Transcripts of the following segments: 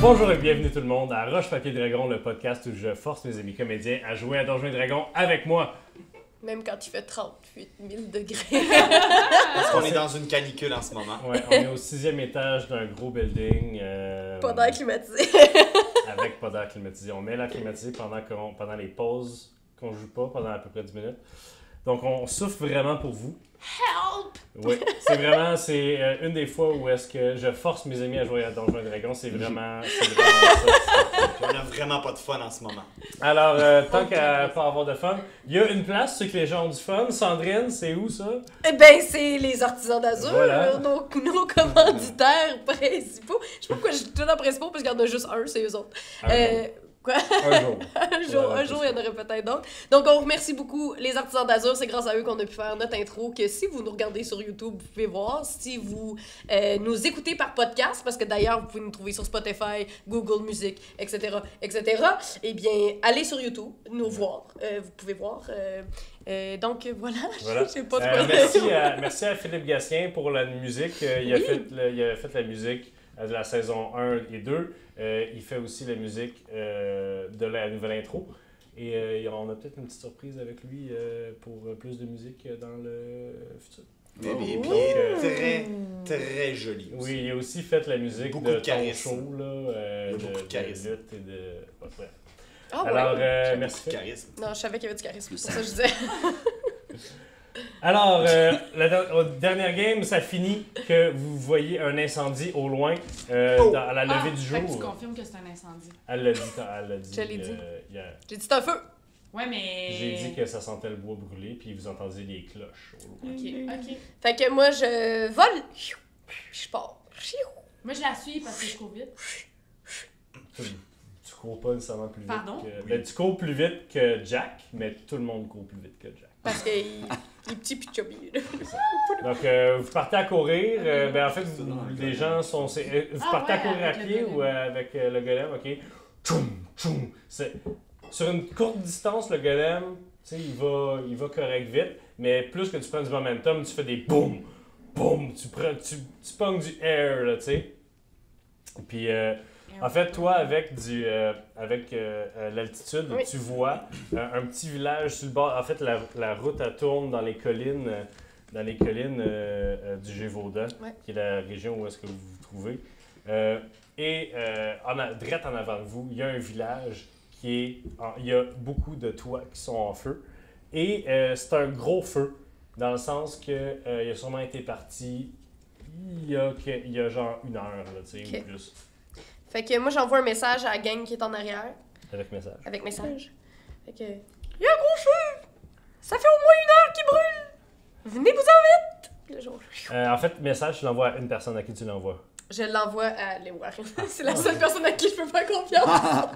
Bonjour et bienvenue tout le monde à Roche Papier Dragon, le podcast où je force mes amis comédiens à jouer à Donjons et Dragons avec moi. Même quand il fait 38 000 degrés. Parce qu'on est dans une canicule en ce moment. Ouais, on est au 6e étage d'un gros building. Pas d'air climatisé. Avec pas d'air climatisé. On met l'air climatisé pendant les pauses qu'on joue pas, pendant à peu près 10 minutes. Donc on souffre vraiment pour vous. Help! Oui, c'est une des fois où est-ce que je force mes amis à jouer à Donjons et Dragons. C'est vraiment ça. Puis on a vraiment pas de fun en ce moment. Alors, tant qu'à pas avoir de fun, il y a une place, c'est que les gens ont du fun. Sandrine, c'est où ça? Eh ben, c'est les Artisans d'Azur, Voilà. nos commanditaires principaux. Je sais pas pourquoi je dis tout le temps principaux, parce qu'il y en a juste un, c'est eux autres. Quoi? Un jour. Un jour, il y en aurait peut-être d'autres. Donc, on remercie beaucoup les Artisans d'Azur. C'est grâce à eux qu'on a pu faire notre intro. Que si vous nous regardez sur YouTube, vous pouvez voir. Si vous nous écoutez par podcast, parce que d'ailleurs, vous pouvez nous trouver sur Spotify, Google Music, etc., etc., eh bien, allez sur YouTube, nous voir. Vous pouvez voir. Donc, voilà. Je sais pas de quoi merci à Philippe Gatien pour la musique. Il a fait la musique de la saison 1 et 2. Il fait aussi la musique de la nouvelle intro. Et on a peut-être une petite surprise avec lui pour plus de musique dans le futur. Et puis, très, très joli. Oui, il a aussi fait la musique beaucoup de de ton charisme. show, là, Beaucoup de charisme. lutte et de... Ouais. Ah, ouais. Alors, Beaucoup merci. de charisme. Non, je savais qu'il y avait du charisme, c'est pour ça que je disais. Alors, la dernière game, ça finit que vous voyez un incendie au loin à la levée du Fait que tu jour. confirmes que c'est un incendie. Elle l'a dit. Je l'ai dit. Hier. J'ai dit c'est un feu. Ouais, mais... J'ai dit que ça sentait le bois brûler, puis vous entendiez les cloches au loin. Ok. Fait que moi, je vole. Je pars. Moi, je la suis parce que je cours vite. Tu cours pas nécessairement plus vite. Pardon? Tu cours plus vite que Jack, mais tout le monde court plus vite que Jack. Parce qu'il est petit pis chubby. Donc, vous partez à courir. En fait, les gens sont... vous partez à courir à avec le pied golem. ou avec le golem, OK? Tchoum, tchoum. Sur une courte distance, le golem, il va correct vite, mais plus que tu prends du momentum, tu fais des boum, boum, tu pognes du air, là, tu sais. Puis, en fait, toi, avec l'altitude, Oui. tu vois un petit village sur le bord. En fait, la route, elle tourne dans les collines, du Gévaudan, Ouais. qui est la région où est-ce que vous vous trouvez. Direct en avant de vous, il y a un village il y a beaucoup de toits qui sont en feu. Et c'est un gros feu, dans le sens que il a sûrement été parti il y a genre 1 heure, là, tu sais, Ok. ou plus. Fait que moi, j'envoie un message à la gang qui est en arrière. Avec message. Avec message. Fait que. Il y a un gros feu! Ça fait au moins 1 heure qu'il brûle! Venez-vous-en vite! Puis là, genre, En fait, message, tu l'envoies à une personne à qui tu l'envoies. je l'envoie à les Warren. C'est la seule personne à qui je peux faire confiance. Ah,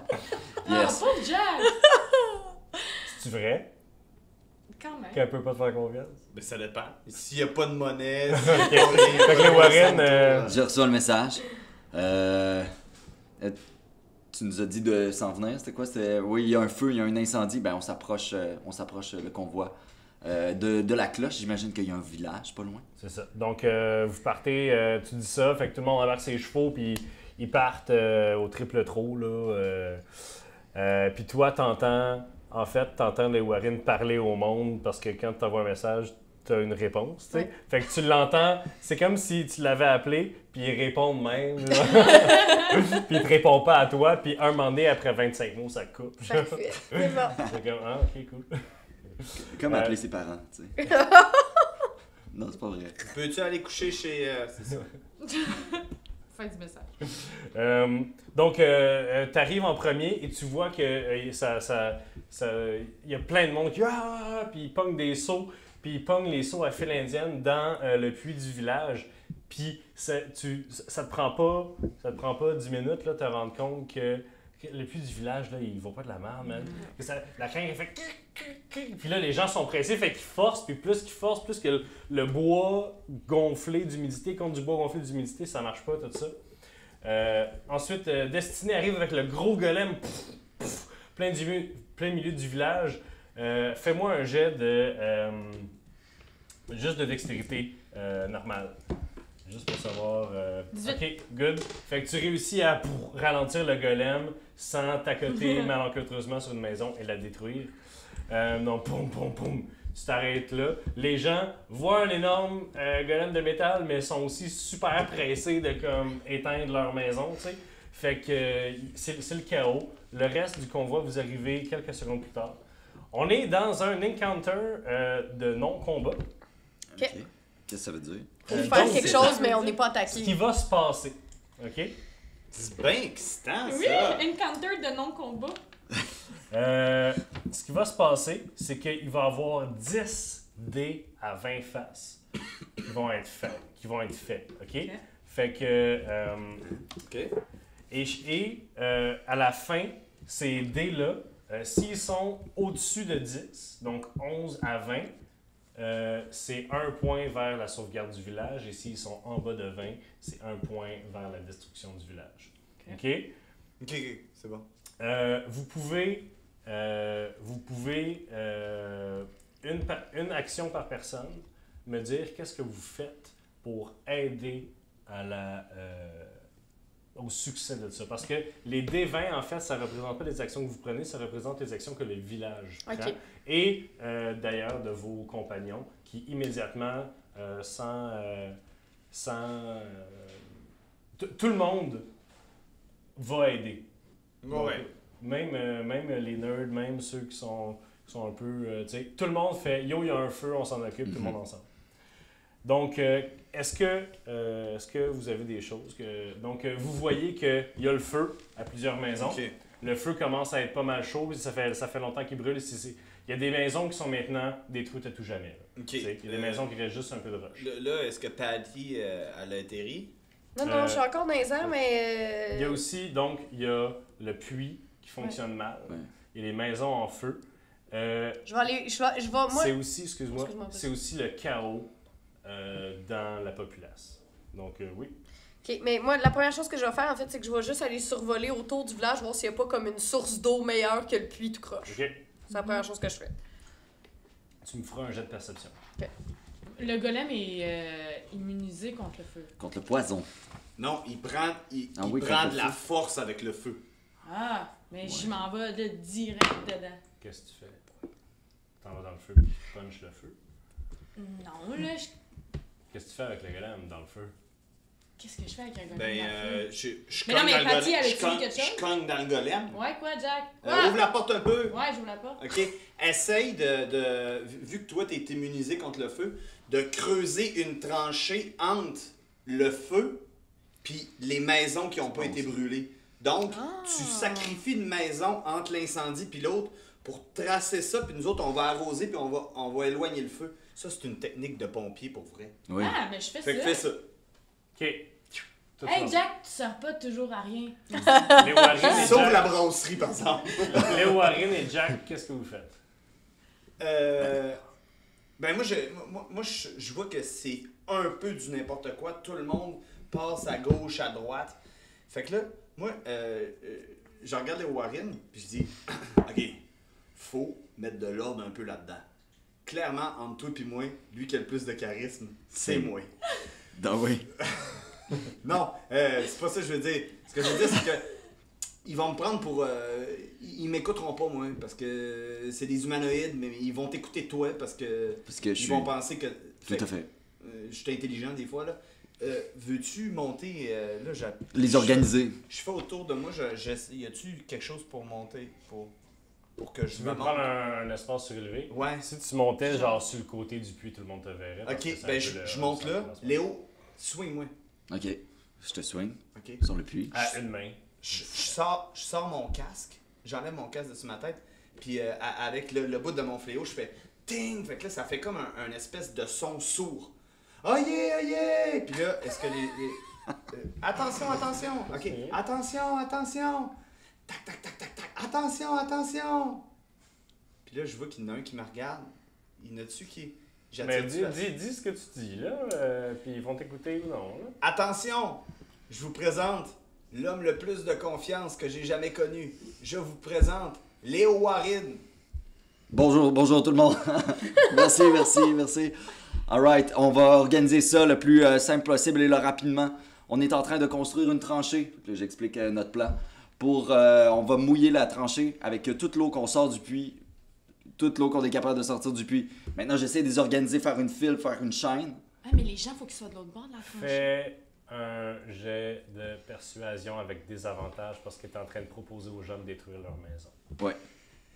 pauvre Jack! C'est-tu vrai Quand même. qu'elle peut pas te faire confiance? Mais ça dépend. S'il n'y a pas de monnaie, Fait que les Warren, J'ai reçu le message. Tu nous as dit de s'en venir, c'était quoi? Oui, il y a un feu, il y a un incendie. Ben, on s'approche le convoi. De la cloche, j'imagine qu'il y a un village pas loin. c'est ça. Donc, vous partez, tu dis ça, fait que tout le monde embarque ses chevaux, puis ils partent au triple trot, là. Puis toi, t'entends les Warren parler au monde, parce que quand tu envoies un message, tu as une réponse, tu sais. Ouais. Fait que tu l'entends, c'est comme si tu l'avais appelé, puis il répond de même, là. Puis il te répond pas à toi, puis un moment donné, après 25 mots, ça coupe. Parfait. C'est bon. C'est comme, ah, ok, cool. Comme appeler ses parents, tu sais. Non, c'est pas vrai. peux-tu aller coucher chez... c'est ça. Fin du message. Donc, tu arrives en premier et tu vois que il y a plein de monde qui puis ils pognent des seaux, puis ils pognent les seaux à file indienne dans le puits du village. Puis ça te prend pas 10 minutes là, te rendre compte que le puits du village, là, il vaut pas de la merde, man. Que la crainte, elle fait... Puis là, les gens sont pressés, fait qu'ils forcent, puis plus qu'ils forcent, plus que le bois gonflé d'humidité contre du bois gonflé d'humidité, ça marche pas, tout ça. Ensuite, Destiné arrive avec le gros golem, plein milieu du village. Fais-moi un jet de... juste de dextérité normale. Juste pour savoir. 18. Ok, good. Fait que tu réussis à ralentir le golem sans t'accoter malencontreusement sur une maison et la détruire. Non, poum, poum, poum. Tu t'arrêtes là. Les gens voient un énorme golem de métal, mais sont aussi super pressés de comme éteindre leur maison, tu sais. Fait que c'est le chaos. Le reste du convoi, vous arrivez quelques secondes plus tard. On est dans un encounter de non-combat. Ok. Qu'est-ce que ça veut dire? Faut donc, faire quelque c'est chose, ça. mais on n'est pas Ce qui attaqué. va se passer, ok? C'est bien excitant, Oui, ça. encounter de non-combat. Ce qui va se passer, c'est qu'il va y avoir 10 dés à 20 faces qui vont être faits, ok? Ok. Fait que... OK. Et à la fin, ces dés-là, s'ils sont au-dessus de 10, donc 11 à 20, c'est 1 point vers la sauvegarde du village. Et s'ils sont en bas de 20, c'est 1 point vers la destruction du village. OK? OK, c'est bon. Vous pouvez une action par personne, me dire qu'est-ce que vous faites pour aider à au succès de ça. Parce que les D20, en fait, ça ne représente pas les actions que vous prenez, ça représente les actions que le village prend. Ok. Et d'ailleurs, de vos compagnons qui immédiatement, tout le monde va aider. Donc, Ouais. même les nerds, même ceux qui sont un peu... tu sais, tout le monde fait « Yo, il y a un feu, on s'en occupe, tout le monde ensemble ». Donc, est-ce que vous avez des choses que... Donc, vous voyez qu'il y a le feu à plusieurs maisons. OK. Le feu commence à être pas mal chaud, ça fait longtemps qu'il brûle. Il y a des maisons qui sont maintenant détruites à tout jamais. Là. OK. Tu sais, il y a des maisons qui restent juste un peu de roche. Là, est-ce que Patty, elle a atterri? Non, je suis encore dans les airs, mais. Il y a aussi, donc, il y a le puits qui fonctionne mal. Ouais. Il y a les maisons en feu. Je vais aller. Je vais. Moi. C'est aussi, excuse-moi, Excuse-moi, vas-y. c'est aussi le chaos dans la populace. Donc, oui. Ok, mais moi, la première chose que je vais faire, en fait, c'est que je vais juste aller survoler autour du village, voir s'il n'y a pas comme une source d'eau meilleure que le puits tout croche. OK. C'est la première chose que je fais. Tu me feras un jet de perception. Le golem est immunisé contre le feu. Contre le poison. Non, il prend, il Ah oui, prend contre de le la feu. force avec le feu. Ah, mais je m'en vais de direct dedans. Qu'est-ce que tu fais? T'en vas dans le feu, puis tu punches le feu. Non, là, Qu'est-ce que tu fais avec le golem dans le feu? qu'est-ce que je fais avec un golem Ben, dans le feu? je Mais non, cogne mais dans le Patty, golem. avais-tu Je cogne- dit quelque chose? Je cogne dans le golem. Ouais, quoi, Jack? Quoi? Ouvre la porte un peu. Ouais, j'ouvre la porte. OK. Essaye vu que toi, t'es immunisé contre le feu, de creuser une tranchée entre le feu puis les maisons qui n'ont pas été brûlées. Donc, tu sacrifies une maison entre l'incendie puis l'autre pour tracer ça, puis nous autres, on va arroser puis on va éloigner le feu. Ça, c'est une technique de pompier pour vrai. Oui. Ah, mais je fais Fait que ça. fais ça. OK. Tout Hey, ça. Jack, tu sers pas toujours à rien. Léo Warren et Sauf Jack, la brasserie, par exemple. Léo Warren et Jack, qu'est-ce que vous faites? Ben moi, je vois que c'est un peu du n'importe quoi. Tout le monde passe à gauche, à droite. Fait que là, moi, je regarde les Warren, puis je dis, OK, faut mettre de l'ordre un peu là-dedans. Clairement, entre toi et moi, lui qui a le plus de charisme, c'est moi. Donc, oui. Non, c'est pas ça que je veux dire. Ce que je veux dire, c'est que ils vont me prendre pour... ils m'écouteront pas, moi, parce que c'est des humanoïdes, mais ils vont t'écouter toi, parce que Parce que je ils suis. vont penser que... Tout à fait. je suis intelligent des fois, là. Veux-tu monter, là, Les organiser. Je fais autour de moi, y a-tu quelque chose pour monter, pour que je Tu me veux monte? prendre un espace surélevé? Ouais. Si tu montais genre sur le côté du puits, tout le monde te verrait. parce que Ok, c'est un ben peu je le monte centre là. de l'espace. Léo, swing-moi. Ok. Je te swing Ok. sur le puits. À une main. Je sors mon casque, j'enlève mon casque dessus ma tête, puis avec le bout de mon fléau, je fais ting! Fait que là, ça fait comme un espèce de son sourd. Oh yeah, oh yeah! Puis là, est-ce que attention, attention! Ok, attention, attention! Tac, tac, tac, tac, tac! Attention, attention! Puis là, je vois qu'il y en a un qui me regarde. Il y en a-tu qui. Mais J'attire dis ce que tu dis là, puis ils vont t'écouter ou non. Là. Attention! Je vous présente l'homme le plus de confiance que j'ai jamais connu. Je vous présente Léo Warren. Bonjour tout le monde. Merci. Alright, on va organiser ça le plus simple possible et le rapidement. On est en train de construire une tranchée. Là, j'explique notre plan. On va mouiller la tranchée avec toute l'eau qu'on sort du puits, toute l'eau qu'on est capable de sortir du puits. Maintenant, j'essaie de les organiser, faire une file, faire une chaîne. Ah, mais les gens, faut qu'ils soient de l'autre bord de la tranchée. Fais un jet de persuasion avec des avantages parce que tu es en train de proposer aux gens de détruire leur maison. Ouais,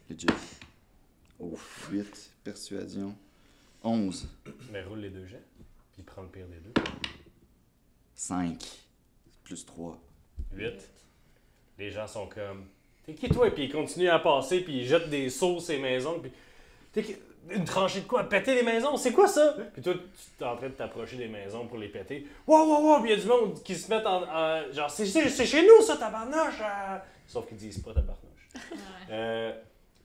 legit. Oh, 8, persuasion. 11, Mais roule les 2 jets, puis prends le pire des 2. 5, plus 3. 8. Les gens sont comme... T'es qui toi? Puis ils continuent à passer, puis ils jettent des seaux sur les maisons, puis... T'es qui? Une tranchée de quoi? Péter les maisons? C'est quoi ça? Puis toi, tu es en train de t'approcher des maisons pour les péter. Wow! Puis il y a du monde qui se mettent en... genre, c'est chez nous ça, tabarnouche! Sauf qu'ils disent pas tabarnouche. Ouais.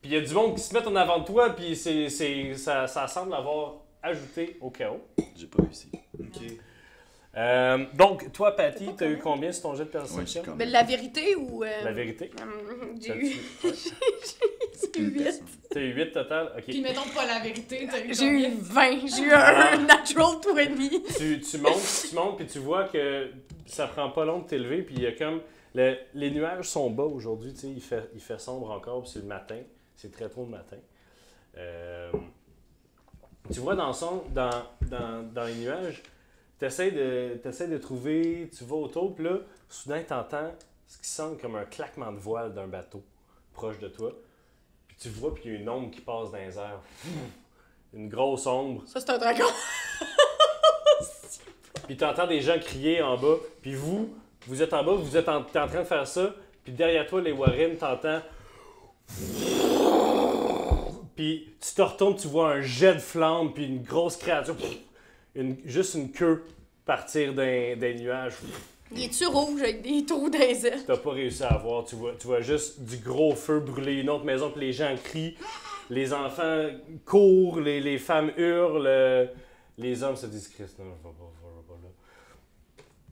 Puis il y a du monde qui se met en avant de toi, puis ça semble avoir ajouté au chaos. J'ai pas réussi. Ok. Donc, toi, Patty, C'est pas t'as eu combien? combien sur ton jet de Ouais, perception? j'ai comme... Mais la vérité ou. La vérité. J'ai eu. J'ai eu 8. T'as eu 8 total? Ok. Puis mettons pas la vérité, t'as eu J'ai eu combien? 20. J'ai eu un natural 20. Tu montes, puis tu vois que ça prend pas long de t'élever, puis il y a comme... les nuages sont bas aujourd'hui, tu sais, il fait sombre encore, puis c'est le matin. C'est très tôt le matin. Tu vois dans les nuages, t'essaies de trouver, tu vas autour, puis là, soudain, t'entends ce qui semble comme un claquement de voile d'un bateau proche de toi. Puis tu vois, puis il y a une ombre qui passe dans les airs. Une grosse ombre. Ça, c'est un dragon. Puis t'entends des gens crier en bas. Puis vous êtes en bas, t'es en train de faire ça. Puis derrière toi, les Warren, t'entends... Puis tu te retournes, tu vois un jet de flamme, puis une grosse créature, juste une queue partir des nuages. Il est-tu rouge avec des trous dans les ailes? T'as pas réussi à voir, tu vois juste du gros feu brûler une autre maison, puis les gens crient, les enfants courent, les femmes hurlent, les hommes se disent « Christ, non, je vais pas là.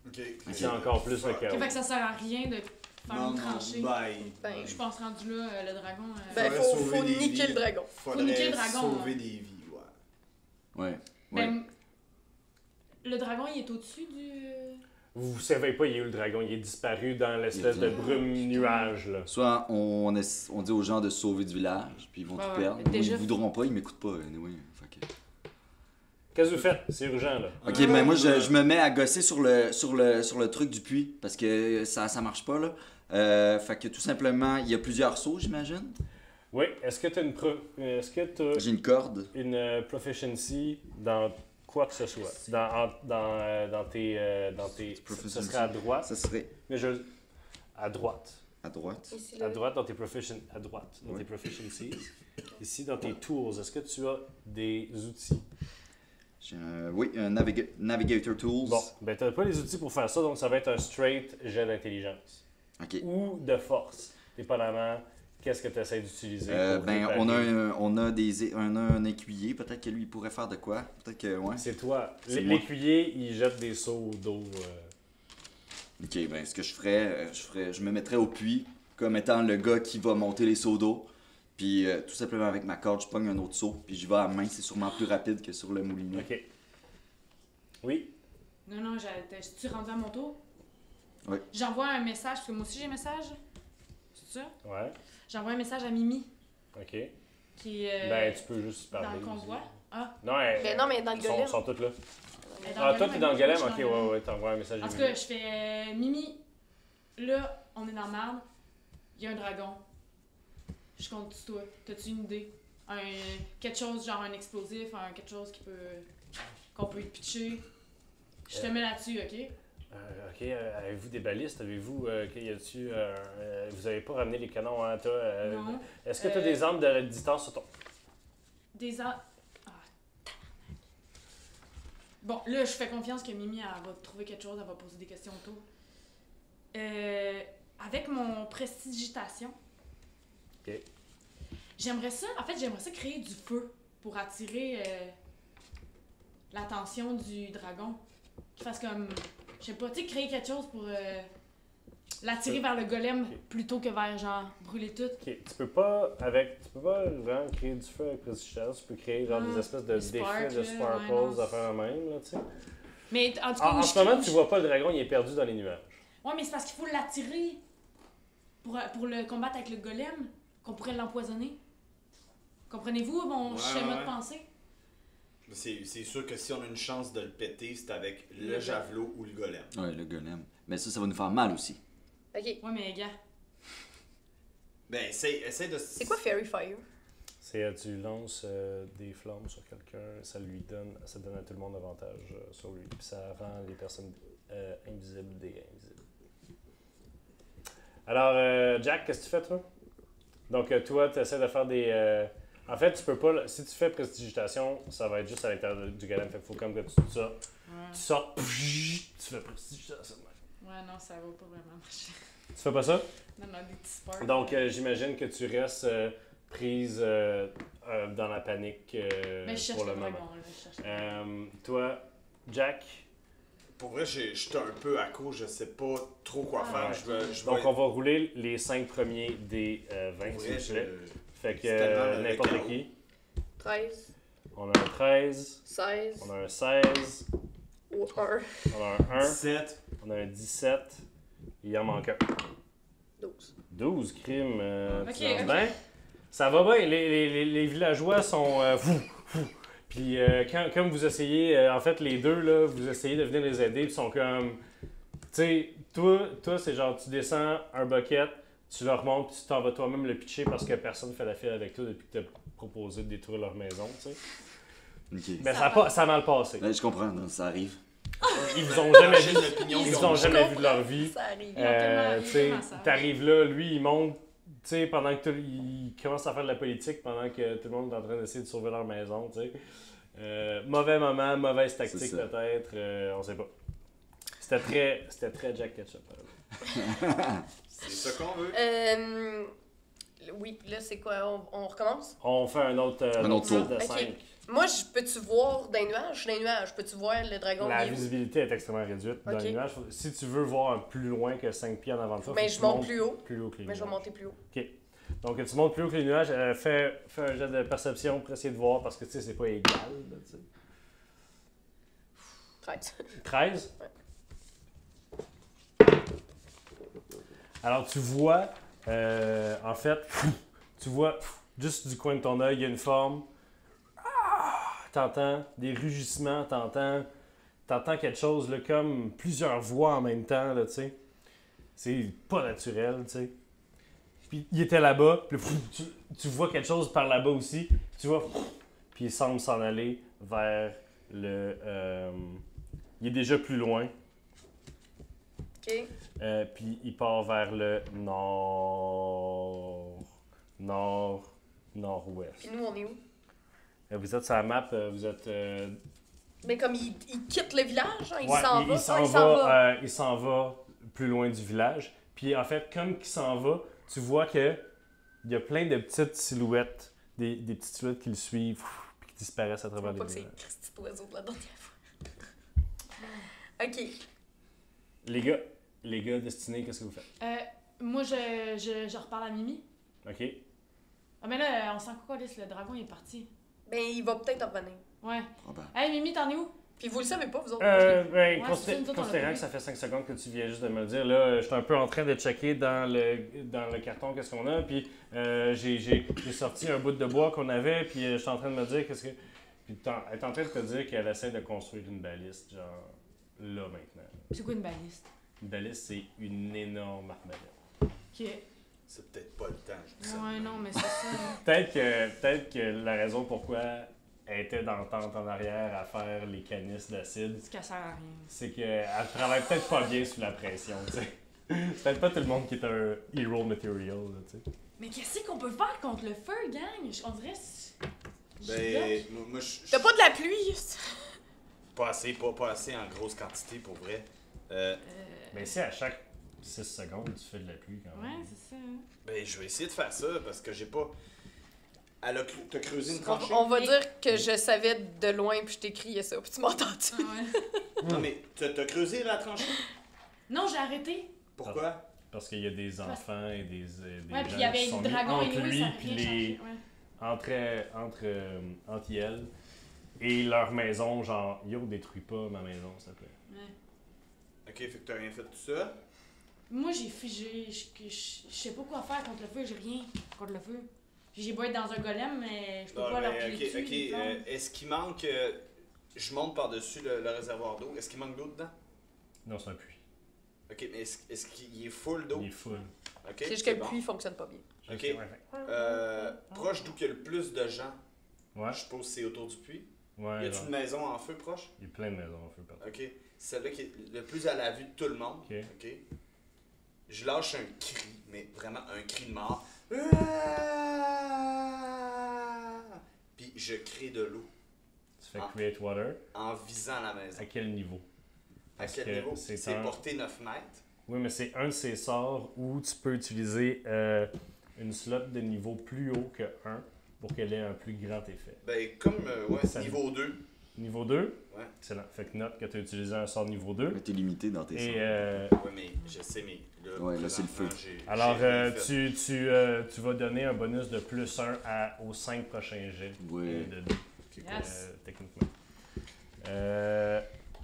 Ok. » C'est encore plus le Ok, chaos. fait que ça sert à rien de faire une tranchée. Ben, Je pense rendu là, le dragon. Ben, Faudrait faut sauver des niquer vies. le dragon. Faudrait niquer le dragon, sauver hein. des vies, ouais. Ben, le dragon, il est au-dessus du. Vous savez pas, il est où le dragon, il est disparu dans l'espèce de brume nuage là. Soit on dit aux gens de se sauver du village, puis ils vont Ouais, tout ouais, perdre. mais Ou déjà- ils voudront pas, ils m'écoutent pas. Anyway, fait que... Qu'est-ce que vous faites? C'est urgent là. Ok, ben moi je me mets à gosser sur le truc du puits, parce que ça marche pas là. Fait que tout simplement, il y a plusieurs sauts, j'imagine. Oui, est-ce que t'as J'ai une corde. une proficiency dans quoi que ce soit? Dans tes ce serait à droite. Ça serait Mais à droite. à droite. Ici, À là. droite dans tes proficiencies. Ici dans tes tools, est-ce que tu as des outils? J'ai un Navigator Tools. Bon, ben t'as pas les outils pour faire ça, donc ça va être un straight jet d'intelligence. Ok. Ou de force, dépendamment qu'est-ce que tu essaies d'utiliser. pour Ben, réparer. on a un écuyer, peut-être que lui il pourrait faire de quoi? Peut-être que, ouais. C'est toi. C'est moi. L'écuyer, il jette des seaux d'eau. Ok, ben ce que je ferais, je me mettrais au puits comme étant le gars qui va monter les seaux d'eau. Puis tout simplement avec ma corde, je pogne un autre seau, puis je vais à main, c'est sûrement plus rapide que sur le moulinet. Ok. Oui. Non, je suis rendu à mon tour? Oui. J'envoie un message, parce que moi aussi j'ai un message. C'est ça? Ouais. J'envoie un message à Mimi, Ok. qui Ben, tu peux juste parler. dans le convoi. Ah, Non, Ben non, mais dans le golem. Ils sont tous là. elle est dans Ah, le toi, golem, t'es dans le moi, golem? je suis Ok, dans le golem. ouais, t'envoies un message. En à tout Mimi. cas, je fais Mimi, là, on est dans la merde. Il y a un dragon. Je compte sur toi. T'as-tu une idée? Quelque chose, genre un explosif, quelque chose qu'on peut y pitcher. Je te mets là-dessus, ok? Ok, avez-vous des balistes? Avez-vous. Vous avez pas ramené les canons, hein? Non. Est-ce que tu as des armes de distance sur ton. Des a... Ah, tabarnak. Bon, là, je fais confiance que Mimi, elle va trouver quelque chose, elle va poser des questions autour. Avec mon prestidigitation, Ok. j'aimerais ça créer du feu pour attirer l'attention du dragon. Qu'il fasse comme, je sais pas, tu sais, créer quelque chose pour L'attirer vers le golem plutôt que vers genre brûler tout. Ok, tu peux pas vraiment créer du feu avec précipitation, tu peux créer genre des espèces de des sparks, défis de là, sparkles ouais, non, à faire la même, là, tu sais. Mais en tout cas, En où ce moment, tu vois pas le dragon, il est perdu dans les nuages. Ouais, mais c'est parce qu'il faut l'attirer pour le combattre avec le golem, qu'on pourrait l'empoisonner. Comprenez-vous mon schéma de pensée? C'est sûr que si on a une chance de le péter, c'est avec le javelot ou le golem. Ouais, le golem. Mais ça va nous faire mal aussi. Ok. Ouais, mais gars. Ben, essaie de... C'est quoi Fairy Fire? C'est tu lances des flammes sur quelqu'un, ça donne à tout le monde avantage sur lui, puis ça rend les personnes invisibles des invisibles. Alors, Jack, qu'est-ce que tu fais, toi? Donc, toi, tu essaies de faire des... En fait, tu peux pas... Si tu fais prestidigitation, ça va être juste à l'intérieur du golem, fait qu'il faut comme que tu sortes. Ouais. Tu sors, tu fais prestidigitation. Ouais, non, ça va pas vraiment marcher. Tu fais pas ça? Non, des petits sparks. Donc, j'imagine que tu restes prise dans la panique Mais je cherche pour le le moment. dragon, là. Je cherche le dragon. Toi, Jack, Pour vrai, j'étais un peu à court, je sais pas trop quoi faire. ouais. Je donc vais- on va rouler les 5 premiers des 20, pour s'il vrai, vous plaît. Fait que c'est tellement le n'importe chaos. qui. 13, On a un 13, 16, on a un 16, ou 1, on a un 1, 17. on a un 17, il en manque un. 12. 12 crimes, Ok, tu lances ok. bien. Ça va bien, les villageois sont fou, fou. Puis comme vous essayez, en fait les deux, là, vous essayez de venir les aider, ils sont comme... Tu sais, toi c'est genre tu descends un bucket, tu leur montes, puis tu t'en vas toi-même le pitcher parce que personne fait la file avec toi depuis que tu as proposé de détruire leur maison, tu sais. Ok. Mais ça a mal passé. Ouais, je comprends, non, ça arrive. Ils vous ont jamais vu, l'opinion ils qu'ils vous ont ont. jamais vu de leur vie. Ça arrive. Ils ont tellement- Tu sais, tellement sages. t'arrives là, lui il monte, tu sais, pendant que il commence à faire de la politique, pendant que tout le monde est en train d'essayer de sauver leur maison, tu sais. Mauvais moment, mauvaise tactique C'est ça. peut-être, on sait pas. C'était très Jack Ketchup. C'est ça qu'on veut. Oui, là, c'est quoi? On recommence? On fait un autre tour. de Ok. 5. Moi, peux-tu voir dans les nuages? Je suis dans les nuages. Peux-tu voir le dragon? La il est où? visibilité est extrêmement réduite dans Ok. les nuages. Si tu veux voir plus loin que 5 pieds en avant de toi, Ben, faut que je tu monte montes plus haut. plus haut que les Mais je vais nuages. monter plus haut. Donc tu montes plus haut que les nuages, fais un jet de perception pour essayer de voir parce que tu sais, c'est pas égal. Là, tu sais. 13. 13? Alors tu vois, en fait, tu vois juste du coin de ton œil, il y a une forme. T'entends des rugissements, t'entends quelque chose là, comme plusieurs voix en même temps, là, tu sais. C'est pas naturel, tu sais. Puis il était là-bas, puis tu vois quelque chose par là-bas aussi, tu vois, puis il semble s'en aller vers le... il est déjà plus loin. OK. Puis il part vers le nord-ouest. Puis nous, on est où? Vous êtes sur la map, vous êtes... Mais comme il quitte le village, hein, il ouais, s'en va. il s'en Ah, va, il s'en va plus loin du village. Puis en fait, comme il s'en va, tu vois que il y a plein de petites silhouettes, des petites silhouettes qui le suivent, puis qui disparaissent à travers Pas les que c'est nuages. Christy d'oiseau de la dernière fois. OK. Les gars destinés, qu'est-ce que vous faites? Moi, je reparle à Mimi. OK? Ah, mais là, on sent quoi, le dragon il est parti. Ben, il va peut-être revenir. Ouais. Probable. Hey, Mimi, t'en es où? Puis vous le savez pas, vous autres? Ben, Ouais, c'est ça, nous autres, on l'a considérant pas que vu. ça fait 5 secondes que tu viens juste de me le dire, là, je suis un peu en train de checker dans le carton qu'est-ce qu'on a, puis j'ai sorti un bout de bois qu'on avait, puis je suis en train de me dire qu'est-ce que... Puis elle est en train de te dire qu'elle essaie de construire une baliste, genre, là, maintenant. C'est quoi une baliste? Une baliste, c'est une énorme arbalète. Ok. C'est peut-être pas le temps, je dis ça. Ouais, non, mais c'est ça. Peut-être que la raison pourquoi elle était dans le tente en arrière à faire les canisses d'acide, C'est qu'elle sert à rien. c'est qu'elle travaille peut-être pas bien sous la pression, tu sais. C'est peut-être pas tout le monde qui est un hero material, là, tu sais. Mais qu'est-ce qu'on peut faire contre le feu, gang? On dirait. Ben, moi, je T'as pas de la pluie? pas assez en grosse quantité pour vrai. Mais si à chaque 6 secondes tu fais de la pluie quand même. Ouais, c'est ça. Ben, je vais essayer de faire ça parce que j'ai pas. T'as creusé une On, tranchée? on va dire que je savais de loin, puis je t'ai crié ça, puis tu m'as entendu. Ah ouais. Non, mais t'as creusé la tranchée? Non, j'ai arrêté. Pourquoi? Parce qu'il y a des enfants et des Ouais, gens puis il y avait qui sont le mis dragon entre et lui lui, ça a puis rien changé. Ouais. entre elles et leur maison, genre, yo, détruis pas ma maison, s'il te plaît. Ouais. Ok, fait que t'as rien fait de tout ça. Moi, je sais pas quoi faire contre le feu, j'ai rien contre le feu. J'ai beau être dans un golem, mais je peux Non, pas leur mais, piler dessus. les flammes. est-ce qu'il manque. Je monte par-dessus le réservoir d'eau. Est-ce qu'il manque d'eau dedans? Non, c'est un puits. Ok, mais est-ce qu'il est full d'eau? Il est full. Ok, C'est juste que le bon. puits fonctionne pas bien. Ok. Ouais. Proche d'où il y a le plus de gens, Ouais. je suppose que c'est autour du puits. Ouais, Y a-t-il genre, une maison en feu proche? il y a plein de maisons en feu partout. Ok. Celle-là qui est le plus à la vue de tout le monde. Ok. Ok. Je lâche un cri, mais vraiment un cri de mort. Puis je crée de l'eau Tu fais create water. en visant la maison. À quel niveau? À Parce quel que niveau? c'est C'est un- porté 9 mètres. Oui, mais c'est un de ces sorts où tu peux utiliser une slot de niveau plus haut que 1 pour qu'elle ait un plus grand effet. Ben, comme, ouais, Ça- niveau 2. Niveau 2? Ouais. Excellent. Fait que note que tu as utilisé un sort niveau 2. Mais t'es limité dans tes Et sorts. Ouais, mais je sais, mais là, Ouais, là, c'est le présentement, feu. alors, j'ai rien fait. tu vas donner un bonus de plus 1 aux 5 prochains jets Ouais. de Yes. techniquement.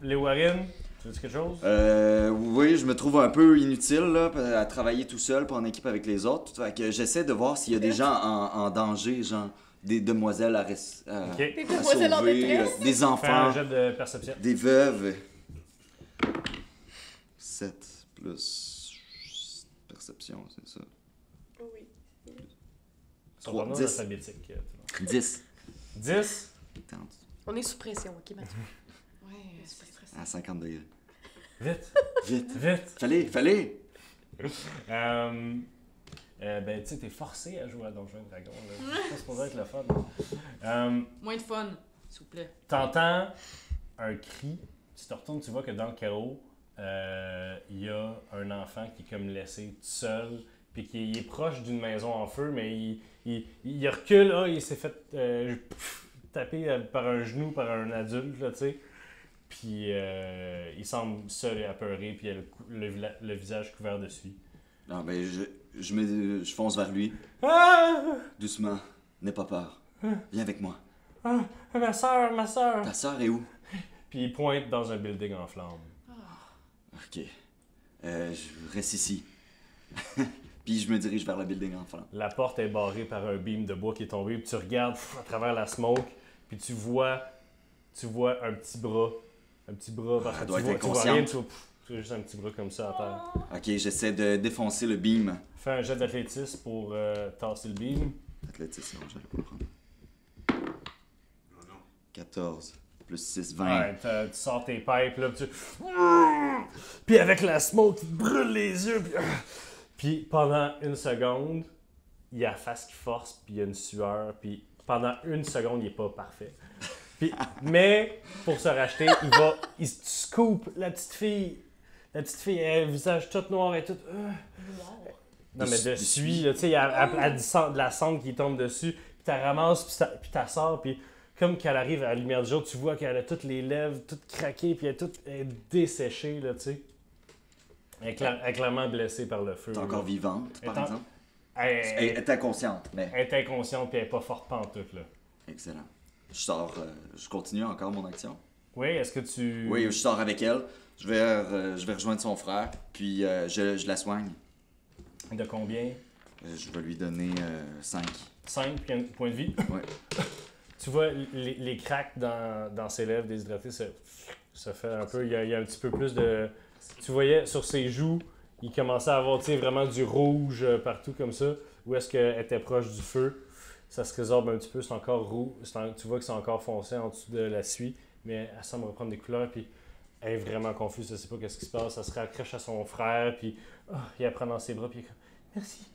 Les Warren, tu veux dire quelque chose? Oui, je me trouve un peu inutile là, à travailler tout seul, pas en équipe avec les autres. Fait que j'essaie de voir s'il y a des gens en danger, genre des demoiselles à Ok. Des à demoiselles en sauver, détresse. des Fais un enfants, jet de perception. des veuves. 7 plus perception, c'est ça. Oui. Ils sont Trois, pas dans 10. alphabétique, tout le monde. 10. 10. Attends, On est sous pression, ok, Mathieu? Ouais, c'est pas stressant. à 50 degrés. Vite. Vite. Vite. Fallait. Ben, tu sais, t'es forcé à jouer à Donjons et Dragons. là. C'est pas supposé être le fun. Moins de fun, s'il vous plaît. T'entends un cri. Tu te retournes, tu vois que dans le chaos, il y a un enfant qui est comme laissé tout seul, puis qui il est proche d'une maison en feu, mais il recule, là, il s'est fait taper par un genou par un adulte, là, tu sais. Puis il semble seul et apeuré, puis il a le visage couvert de suie. Non, ben, je fonce vers lui. Ah! Doucement. N'aie pas peur. Viens avec moi. Ah! Ma soeur, ma soeur! Ta sœur est où? Puis il pointe dans un building en flammes. Ok. Je reste ici. Puis je me dirige vers le building en flammes. La porte est barrée par un beam de bois qui est tombé, puis tu regardes à travers la smoke, puis tu vois un petit bras. Un petit bras, parce que Elle doit être tu vois rien, inconsciente. tu vois juste un petit bras comme ça à terre. Ok, j'essaie de défoncer le beam. Fais un jet d'athlétisme pour tasser le beam. Athlétisme, non, j'allais pas le prendre. Non, non. 14. Plus 6, 20. Ouais, tu sors tes pipes, là, puis tu... Puis avec la smoke, tu te brûles les yeux, puis pendant une seconde, il y a la face qui force, puis il y a une sueur, puis pendant une seconde, il est pas parfait. Puis, mais, pour se racheter, il se scoop la petite fille. La petite fille, elle a le visage tout noir et tout... Non, mais de suie, là, tu sais, il y a de la cendre qui tombe dessus, puis t'as ramasses, puis t'as sors, puis comme qu'elle arrive à la lumière du jour, tu vois qu'elle a toutes les lèvres toutes craquées, puis elle est desséchée, là, tu sais. Elle est clairement blessée par le feu. T'es là. encore vivante, par Étant- exemple. Elle Elle est inconsciente, mais. est inconsciente, puis elle est pas forte pantoute, là. Excellent. Je sors, je continue encore mon action. Oui, est-ce que tu... Oui, je sors avec elle. Je vais rejoindre son frère, puis je la soigne. De combien? Je vais lui donner 5. 5 points de vie. Ouais. Tu vois, les cracks dans ses lèvres déshydratées, ça fait un peu... Il y a un petit peu plus de... Tu voyais sur ses joues, il commençait à avoir, tu sais, vraiment du rouge partout comme ça. Où est-ce qu'elle était proche du feu? Ça se résorbe un petit peu, c'est encore rouge. Tu vois que c'est encore foncé en dessous de la suie, mais elle semble reprendre des couleurs, puis elle est vraiment confuse, elle sait pas qu'est-ce qui se passe. Elle se raccroche à son frère, puis il la prend dans ses bras, puis il est comme « Merci,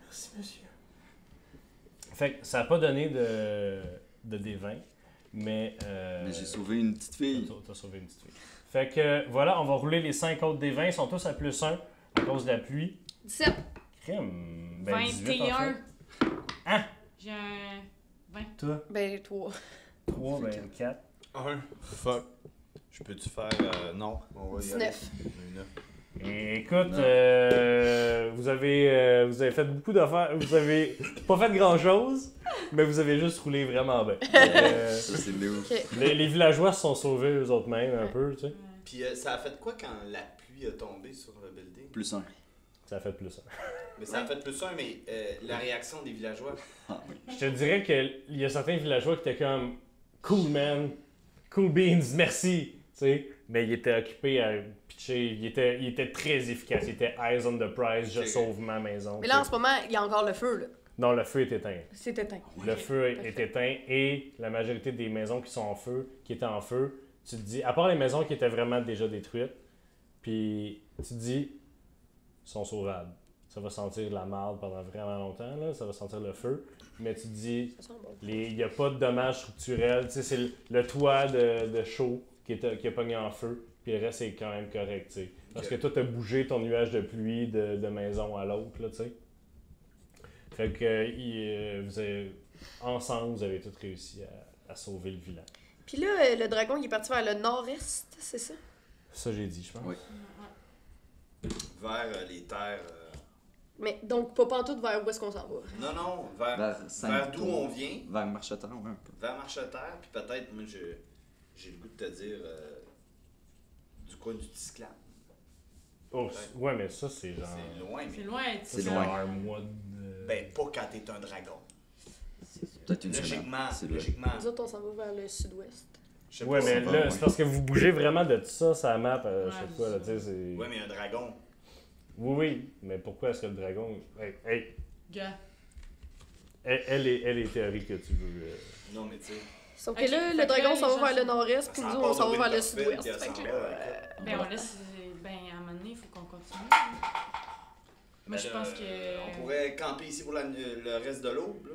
merci monsieur ». Fait que ça n'a pas donné de D20, mais... Mais j'ai sauvé une petite fille. T'as sauvé une petite fille. Fait que voilà, on va rouler les 5 autres D20, ils sont tous à plus 1 à cause de la pluie. 17. Crème, ben 18 en 21. fait. Hein? J'ai un 20. Toi? Ben, toi. 3, ben 4. 1. Fuck. Je peux-tu faire. Non. On va y 19. aller. Écoute, Non. vous avez fait beaucoup d'affaires. Vous avez pas fait grand-chose, mais vous avez juste roulé vraiment bien. Ça, c'est lourd. Ok. Les villageois se sont sauvés eux-mêmes un peu, tu sais. Puis ça a fait quoi quand la pluie a tombé sur le building? Plus un. Ça a fait plus ça. Mais ça a fait plus un, mais la réaction des villageois. Ah oui. Je te dirais qu'il y a certains villageois qui étaient comme cool man, cool beans, merci, tu sais. Mais il était occupé à pitcher, il était très efficace, il était eyes on the prize, je Ok. sauve ma maison. Mais là, en tu ce sais. moment, il y a encore le feu, là. Non, le feu est éteint. C'est éteint. Le feu Parfait. est éteint et la majorité des maisons qui sont en feu, qui étaient en feu, tu te dis, à part les maisons qui étaient vraiment déjà détruites, puis tu te dis, sont sauvables. Ça va sentir la marde pendant vraiment longtemps, là, ça va sentir le feu, mais tu te dis, Ça sent bon. il n'y a pas de dommages structurels, tu sais, c'est le toit de chaux qui a pogné en feu, puis le reste est quand même correct, tu sais. Parce que toi, tu as bougé ton nuage de pluie de maison à l'autre, là, tu sais. Fait que ensemble, vous avez tous réussi à sauver le village. Puis là, le dragon, il est parti vers le nord-est, c'est ça? Ça, j'ai dit, je pense. Oui. Vers les terres. Mais donc, pas pantoute vers où est-ce qu'on s'en va. Non, vers d'où Saint-Tour. on vient, Vers Marcheterre, ouais, un peu. vers Marcheterre, puis peut-être, moi, j'ai le goût de te dire du coin du Tisclan. Oh, ouais, mais ça, c'est genre. C'est loin, mais. C'est loin, C'est C'est loin. genre un mois de. Ben, pas quand t'es un dragon. Peut-être une semaine. Logiquement, C'est là. logiquement. Nous autres, on s'en va vers le sud-ouest. Je sais Ouais, pas mais si- va, là, ouais. c'est parce que vous bougez vraiment de tout ça, ça map à Ouais, chaque fois, là, tu sais, c'est. Ouais, mais un dragon. Oui, oui, mais pourquoi est-ce que le dragon. Hey, Gars. elle est les théories que tu veux. Non, mais tu sais. Sauf Ok, que là, fait le que dragon là, s'en les va vers gens le nord-est, Ça puis sent nous, pas on s'en de va vers le Winterfell, sud-ouest. puis elle Fait s'en que va, là, Ben, on laisse. Ben, à un moment donné, il faut qu'on continue. Moi, je Ben, pense que. On pourrait camper ici pour le reste de l'aube, là.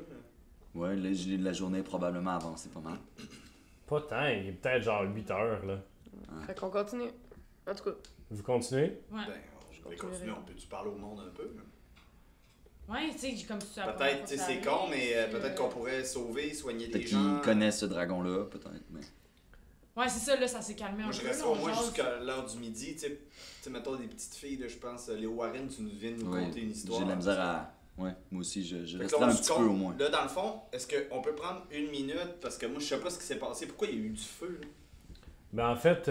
Ouais, la journée est probablement avancée pas mal. Pas tant, il est peut-être genre 8 heures, là. Fait qu'on continue. En tout cas, Vous continuez? Ouais. Ben, on peut continuer, on peut-tu parler au monde un peu? Là? Ouais, tu sais, comme tu as Peut-être, tu sais, c'est con, mais peut-être qu'on pourrait sauver, soigner des Peut-être gens. qu'ils connaissent ce dragon-là, peut-être. Mais... Ouais, c'est ça, là, ça s'est calmé un Moi, peu. je reste là, au on moins jase. jusqu'à l'heure du midi, tu sais, mettons des petites filles, là, je pense, Léo Warren, tu nous viens de nous Oui, conter une histoire. j'ai de la misère à. Ouais, moi aussi, je Fait que resterai là, on un se petit peu compte. au moins. Là, dans le fond, est-ce qu'on peut prendre une minute, parce que moi, je sais pas ce qui s'est passé, pourquoi il y a eu du feu, là? Ben en fait,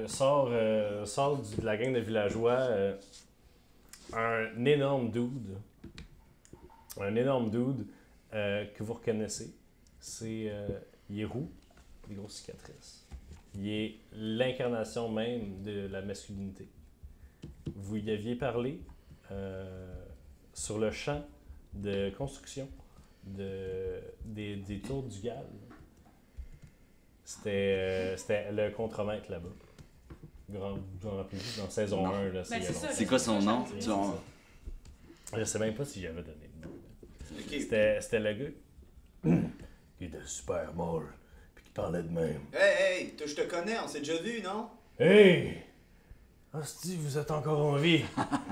sort de la gang de villageois un énorme dude. Un énorme dude que vous reconnaissez. Il est roux, des grosses cicatrices. Il est l'incarnation même de la masculinité. Vous y aviez parlé sur le champ de construction des tours du Gal. C'était le contremaître là-bas. Vous vous en rappelez-vous dans saison Non. 1, là, Ben, il y a c'est ça. longtemps. C'est quoi son nom? C'est Tu vois, Je sais même pas si j'avais donné le nom. Ok. C'était le gars qui était super mort, puis qui parlait de même. Hey, je te connais, on s'est déjà vu, non? Hey! Hostie, vous êtes encore en vie!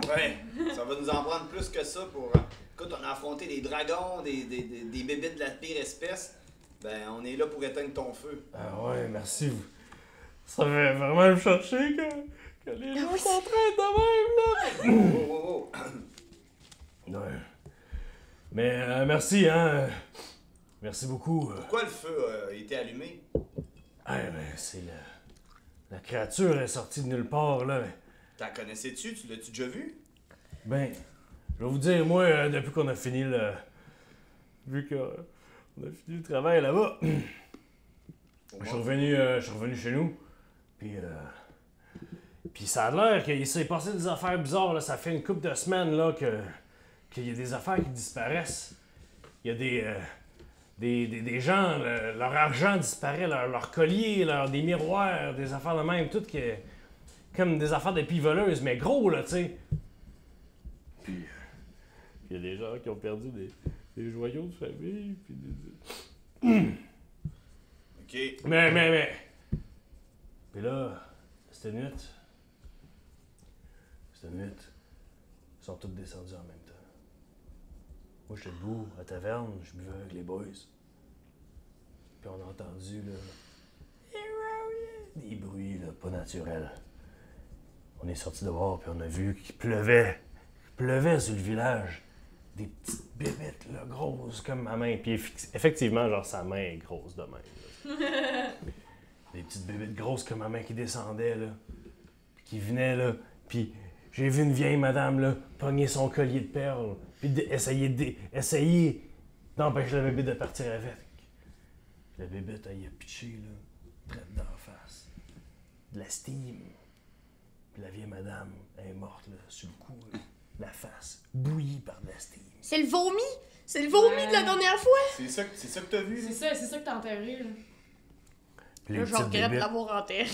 Ouais, ça va nous en prendre plus que ça pour. Écoute, on a affronté des dragons, des bébés de la pire espèce. Ben, on est là pour éteindre ton feu. Ah ouais, merci. Ça fait vraiment me chercher que les gens s'entraident de même, là! Oh. Ouais. Mais merci, hein. Merci beaucoup. Pourquoi le feu a été allumé? Ah, ben, c'est la créature est sortie de nulle part, là. T'en connaissais-tu? Tu l'as-tu déjà vu? Ben, je vais vous dire, moi, depuis qu'on a fini le. Vu qu'on a fini le travail là-bas, je suis revenu chez nous. Puis ça a l'air qu'il s'est passé des affaires bizarres, là. Ça fait une couple de semaines, là, qu'il y a des affaires qui disparaissent. Il y a des gens, leur argent disparaît, leur collier, des miroirs, des affaires de même, tout comme des affaires de filles voleuses, mais gros, là, tu sais. Puis, il y a des gens qui ont perdu des joyaux de famille, puis Ok. Mais... Puis là, cette nuit, ils sont tous descendus en même temps. Moi, j'étais debout à la taverne, je buvais avec les boys. Puis on a entendu, là, des bruits, là, pas naturels. on est sorti dehors, puis on a vu qu'il pleuvait. Il pleuvait sur le village. Des petites bébites, là, grosses comme ma main. Puis effectivement, genre, sa main est grosse de même. Là. Des petites bébites grosses comme ma main qui descendaient, là. Puis qui venaient, là. Puis j'ai vu une vieille madame, là, pogner son collier de perles. Puis essayer d'empêcher la bébite de partir avec. La bébite, elle y a pitché, là, près d'en face. De la steam. Puis la vieille madame, elle est morte, là, sur le cou, là. La face, bouillie par de la steam. C'est le vomi! C'est le vomi de la dernière fois! C'est ça que t'as vu? C'est ça que t'as enterré, là. Puis Là, les je petites regrette bébites, l'avoir enterré.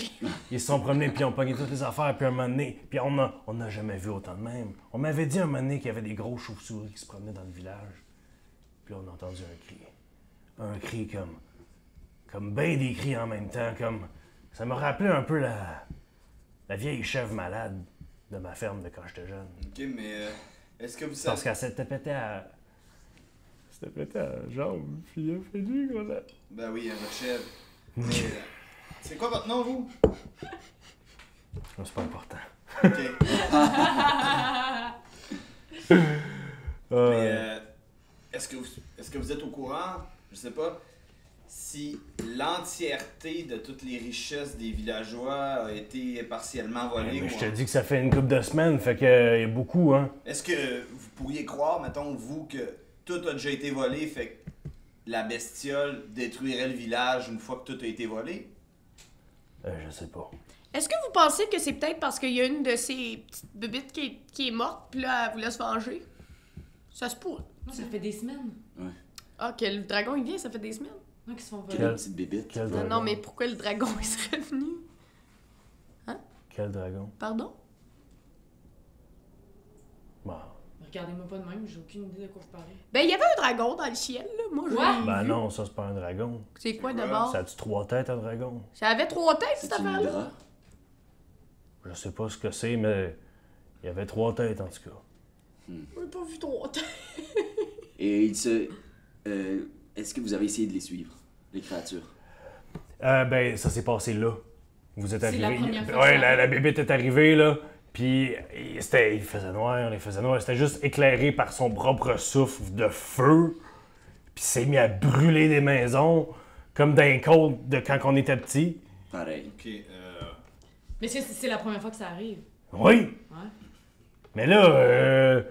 ils se sont promenés, puis ils ont pogné toutes les affaires, puis un moment donné, puis on n'a jamais vu autant de même. On m'avait dit un moment donné qu'il y avait des gros chauves-souris qui se promenaient dans le village. Puis là, on a entendu un cri. Un cri comme ben des cris en même temps, comme... Ça me rappelait un peu la vieille chèvre malade de ma ferme de quand j'étais jeune. Ok, mais est-ce que vous savez... Parce qu'elle s'était pété à... C'était pété à la jambe, puis il a fait du gros là. Ben oui, votre chèvre. Mais, c'est quoi votre nom, vous? C'est pas important. Ok. Euh, Mais est-ce que vous êtes au courant, je sais pas, si l'entièreté de toutes les richesses des villageois a été partiellement volée? mais ou je te dis que ça fait une couple de semaines, fait qu'il y a beaucoup, hein. Est-ce que vous pourriez croire, mettons, vous, que tout a déjà été volé, fait que la bestiole détruirait le village une fois que tout a été volé? Je sais pas. Est-ce que vous pensez que c'est peut-être parce qu'il y a une de ces petites bébites qui est morte, puis là, elle voulait se venger? Ça se pourrait. Moi, ça fait des semaines. Ah, que le dragon, il vient, ça fait des semaines. Moi, qui se font Quelle voler. petite bébite. Quel Non, dragon? non, mais pourquoi le dragon, il serait venu? Quel dragon? Pardon? Bon. Regardez-moi pas de même, j'ai aucune idée de quoi vous parlez. Ben, il y avait un dragon dans le ciel, là. Moi, je Quoi? l'ai Ben vu. non, ça c'est pas un dragon. C'est quoi C'est quoi? d'abord? Ça a-tu 3 têtes, un dragon? Ça avait 3 têtes, cette C'est une affaire-là? hydra. Je sais pas ce que c'est, mais il y avait 3 têtes en tout cas. J'ai pas vu 3 têtes. Et il se... est-ce que vous avez essayé de les suivre, les créatures? Ben, ça s'est passé là. Vous êtes C'est arrivé. la première fois Ouais, que ça la bébête est arrivée là. Puis il faisait noir, il faisait noir. C'était juste éclairé par son propre souffle de feu. Puis il s'est mis à brûler des maisons, comme dans les côtes de quand on était petit. Pareil. Ok, Mais c'est la première fois que ça arrive. Oui. Ouais. Mais là,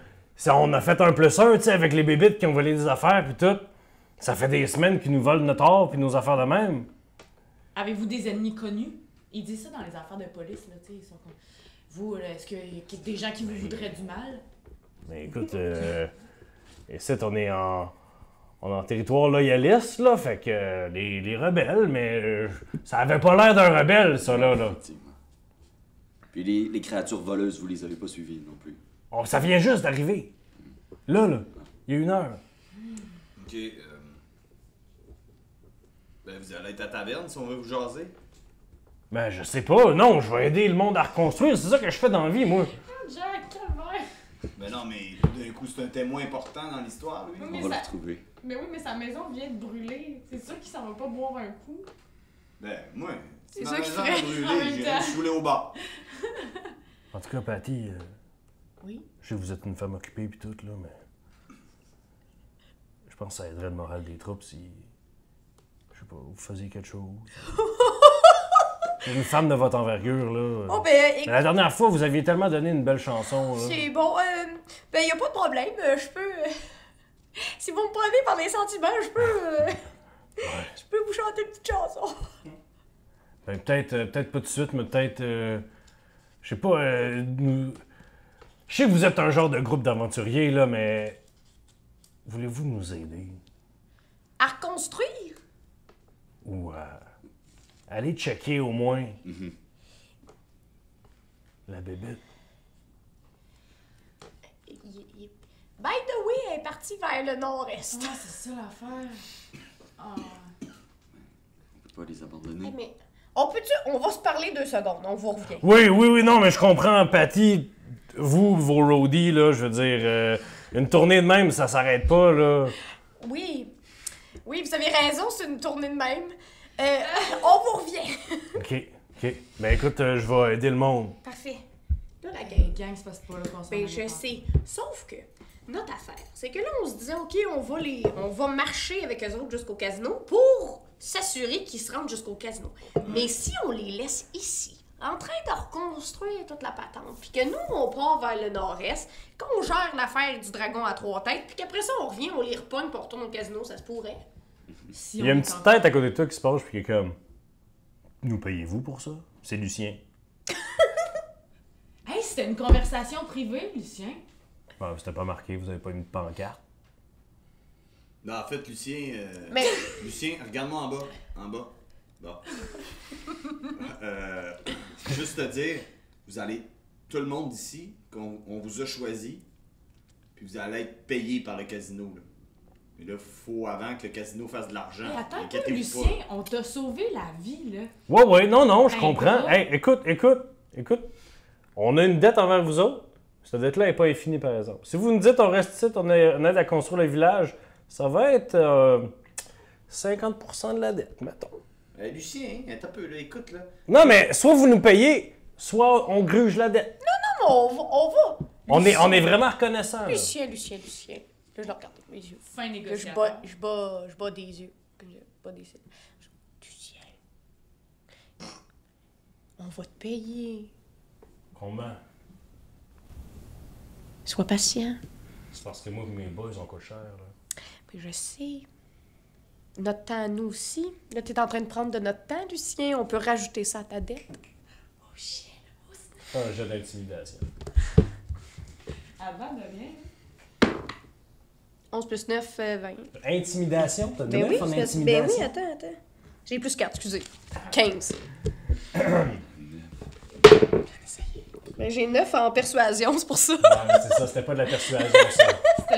on a fait un plus un, tu sais, avec les bébites qui ont volé des affaires puis tout. Ça fait des semaines qu'ils nous volent notre or puis nos affaires de même. Avez-vous des ennemis connus? Ils disent ça dans les affaires de police, là, tu sais. Ils sont comme... Vous, là, est-ce qu'il y a des gens qui vous voudraient du mal? Mais écoute, ici, on est en territoire loyaliste, là, fait que les rebelles, mais ça avait pas l'air d'un rebelle, ça, là. Effectivement. Puis les créatures voleuses, vous les avez pas suivies non plus. Ça vient juste d'arriver. Là, il y a 1 heure. ok. Ben, vous allez être à la taverne si on veut vous jaser. Ben, je sais pas, non, je vais aider le monde à reconstruire, c'est ça que je fais dans la vie, moi. Jack, calvaire! Ben non, mais d'un coup, c'est un témoin important dans l'histoire, lui. Oui, On mais va le ça... retrouver. Mais oui, mais sa maison vient de brûler. C'est sûr qu'il s'en va pas boire un coup. Ben, moi, C'est ma ça qu'il maison ferait. a brûlé, En même j'irai temps. me saouler au bar. En tout cas, Patty, Oui. je sais que vous êtes une femme occupée pis tout, là, mais... Je pense que ça aiderait le moral des troupes si... Je sais pas, vous faisiez quelque chose. Une femme de votre envergure, là. Oh, ben, Mais écoute, la dernière fois, vous aviez tellement donné une belle chanson, là. c'est bon. Ben, y a pas de problème. Je peux. Si vous me prenez par les sentiments, je peux. Je peux vous chanter une petite chanson. Ben, peut-être pas tout de suite, mais peut-être... je sais pas, je sais que vous êtes un genre de groupe d'aventuriers, là, mais... Voulez-vous nous aider? À reconstruire? Ou aller checker au moins la bébête? By the way, elle est partie vers le nord-est. Ah, c'est ça l'affaire. Ah. On peut pas les abandonner. Eh, mais on va se parler 2 secondes, on vous revient. Oui, non, mais je comprends, Patty. Vous, vos roadies, là, je veux dire, une tournée de même, ça s'arrête pas, là. Oui, vous avez raison, c'est une tournée de même. On vous revient. OK. Ben écoute, je vais aider le monde. Parfait. de la gang. Hey, gang, c'est pas là qu'on s'en Ben, allait je pas. sais. Sauf que notre affaire, c'est que là, on se disait, OK, on va marcher avec eux autres jusqu'au casino pour s'assurer qu'ils se rendent jusqu'au casino. Mais si on les laisse ici, en train de reconstruire toute la patente, puis que nous, on part vers le nord-est, qu'on gère l'affaire du dragon à 3 têtes, puis qu'après ça, on revient, on les repogne, puis on retourne au casino, ça se pourrait. Si Il y a on une est petite en- tête à côté de toi qui se penche puis qui est comme. Nous payez-vous pour ça? C'est Lucien. Hey, c'était une conversation privée, Lucien. Ah, c'était pas marqué, vous avez pas une pancarte. Non, en fait, Lucien. Mais Lucien, regarde-moi en bas. En bas. Bon. Juste te dire, vous allez. Tout le monde ici, on vous a choisi, puis vous allez être payé par le casino. Là. Mais là, faut avant que le casino fasse de l'argent. Hey, attends un peu, Inquiétez-vous Lucien, on t'a sauvé la vie, là. Ouais, non, je Hey, comprends. gars. Hey, écoute. On a une dette envers vous autres. Cette dette-là n'est pas infinie, par exemple. Si vous nous dites on reste ici, on aide à construire le village, ça va être 50% de la dette, mettons. Lucien, attends un peu, là, écoute, là. Non, mais soit vous nous payez, soit on gruge la dette. on va. On est vraiment reconnaissant. Là. Lucien. Là, je le regarde avec mes yeux. Fin Là, je négociateur. bats des yeux. Je bats des yeux. Lucien. On va te payer. Combien? Sois patient. C'est parce que moi et mes boys ont coûté cher. Là. Mais je sais. Notre temps à nous aussi. Là, t'es en train de prendre de notre temps, Lucien. On peut rajouter ça à ta dette. Oh, chien. C'est un jeu d'intimidation. Avant de rien. 11 plus 9, 20. Intimidation? T'as Ben donné oui, ton ben oui, intimidation? attends. J'ai plus 4, excusez. 15. Ben, j'ai 9 en persuasion, c'est pour ça. Ouais, mais c'est ça, c'était pas de la persuasion, ça.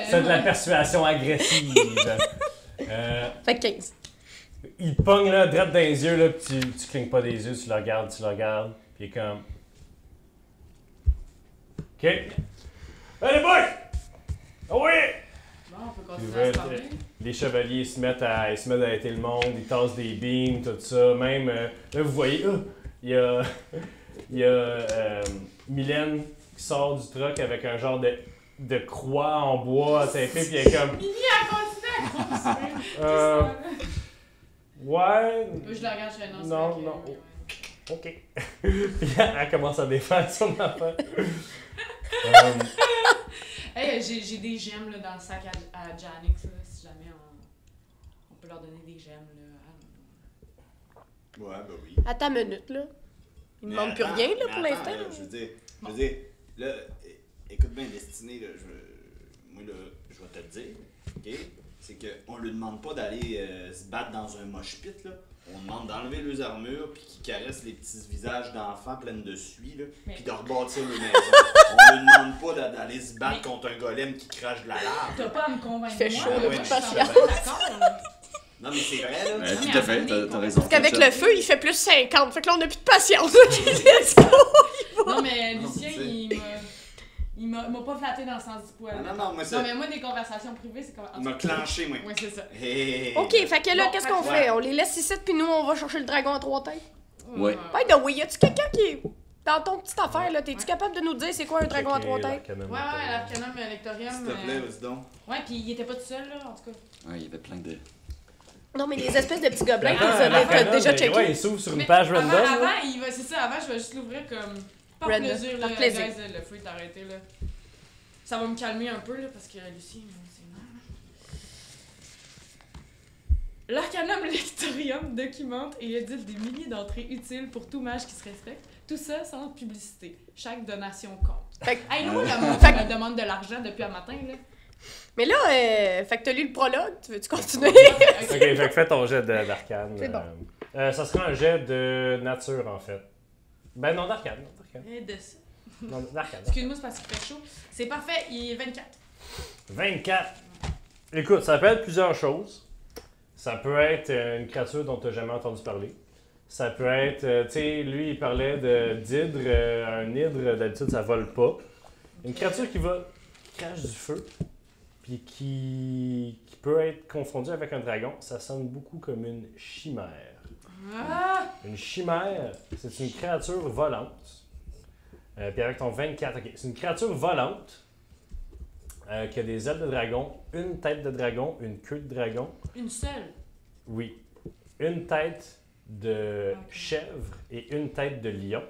C'était de la persuasion agressive. Fait que 15. Il te pogne là, droit dans les yeux, là, pis tu clignes pas des yeux, tu le regardes, pis il est comme. Ok. Allez, boy! Oh oui! Bon, on peut Puis, continuer à se parler. les chevaliers se mettent à aider le monde, ils tassent des beams, tout ça. Même, là, vous voyez, il y a Mylène qui sort du truck avec un genre de croix en bois tapé, puis elle est comme. Mimi, elle continue à construire. Ouais. Je la regarde, je fais non. c'est Non, ok. non. Ok. Puis elle commence à défendre son affaire. Hey, j'ai des gemmes là, dans le sac à Janix, là, si jamais on peut leur donner des gemmes. Là. Ouais, ben oui. Attends une minute, là. Il me manque plus attends, rien, là, mais pour attends, l'instant. là, je veux dire, là, écoute bien, Destinée, là, moi, là, je vais te le dire, ok? C'est qu'on lui demande pas d'aller se battre dans un mosh pit, là. On demande d'enlever leurs armures, puis qu'ils caressent les petits visages d'enfants pleins de suie, là, Mais- puis de rebâtir leur maison. On lui demande pas d'aller se battre Mais- contre un golem qui crache de la lave. T'as pas à me convaincre. Il fait moi, chaud, là, là, moi, plus je suis patience. d'accord, là. Non, mais c'est vrai, là. Ouais, mais tout à fait, attendez, t'as raison. Parce qu'avec Ketchup. le feu, il fait plus 50. Fait que là, on a plus de patience. Let's go! Non, mais Non, Lucien, c'est- il m'a pas flatté dans le sens du poil. Non, moi, Non, mais moi, des conversations privées, c'est comme. Il m'a clenché, moi. Ouais, c'est ça. Hey. OK, fait que là, Bon, qu'est-ce fait qu'on que- fait? On les laisse ici, puis nous, on va chercher le dragon à 3 têtes. Ouais. By the way, y a-tu quelqu'un qui est dans ton petite affaire, là? T'es-tu Ouais. capable de nous dire c'est quoi un dragon à 3 têtes? Ouais, l'Arcanum Lectorium. S'il te plaît, vas-y donc. Ouais, puis il était pas tout seul, là, en tout cas. Ouais, il y avait plein de. Non, mais les espèces de petits gobelins, Attends, t'as l'Arcanum, déjà mais checké. Ouais, il s'ouvre sur une Mais page avant, random. là. Avant, il va, c'est ça, avant, je vais juste l'ouvrir comme. Par Random. plaisir, là. Par plaisir. Guys, le feu est arrêté, là. Ça va me calmer un peu, là, parce que Lucien, c'est mal. L'Arcanum Lectorium documente et édite des milliers d'entrées utiles pour tout mage qui se respecte. Tout ça sans publicité. Chaque donation compte. Fait que- Hey, moi, le monde Fait me demande de l'argent depuis un matin, là. Mais là, fait que t'as lu le prologue, tu veux-tu continuer? Ok, fait que fais ton jet d'arcane. C'est bon. Ça sera un jet de nature, en fait. Ben non, d'arcane. Et de ça. Non, d'arcane. Excuse-moi, c'est parce qu'il fait chaud. C'est parfait, il est 24. 24. Écoute, ça peut être plusieurs choses. Ça peut être une créature dont tu n'as jamais entendu parler. Ça peut être, tu sais, lui, il parlait d'hydre. Un hydre, d'habitude, ça vole pas. Une créature qui vole, qui crache du feu, puis qui peut être confondue avec un dragon, ça sonne beaucoup comme une chimère. Ah! Une chimère, c'est une créature volante Puis avec ton 24, ok. C'est une créature volante qui a des ailes de dragon, une tête de dragon, une queue de dragon. Une seule. Oui. Une tête de chèvre et une tête de lion.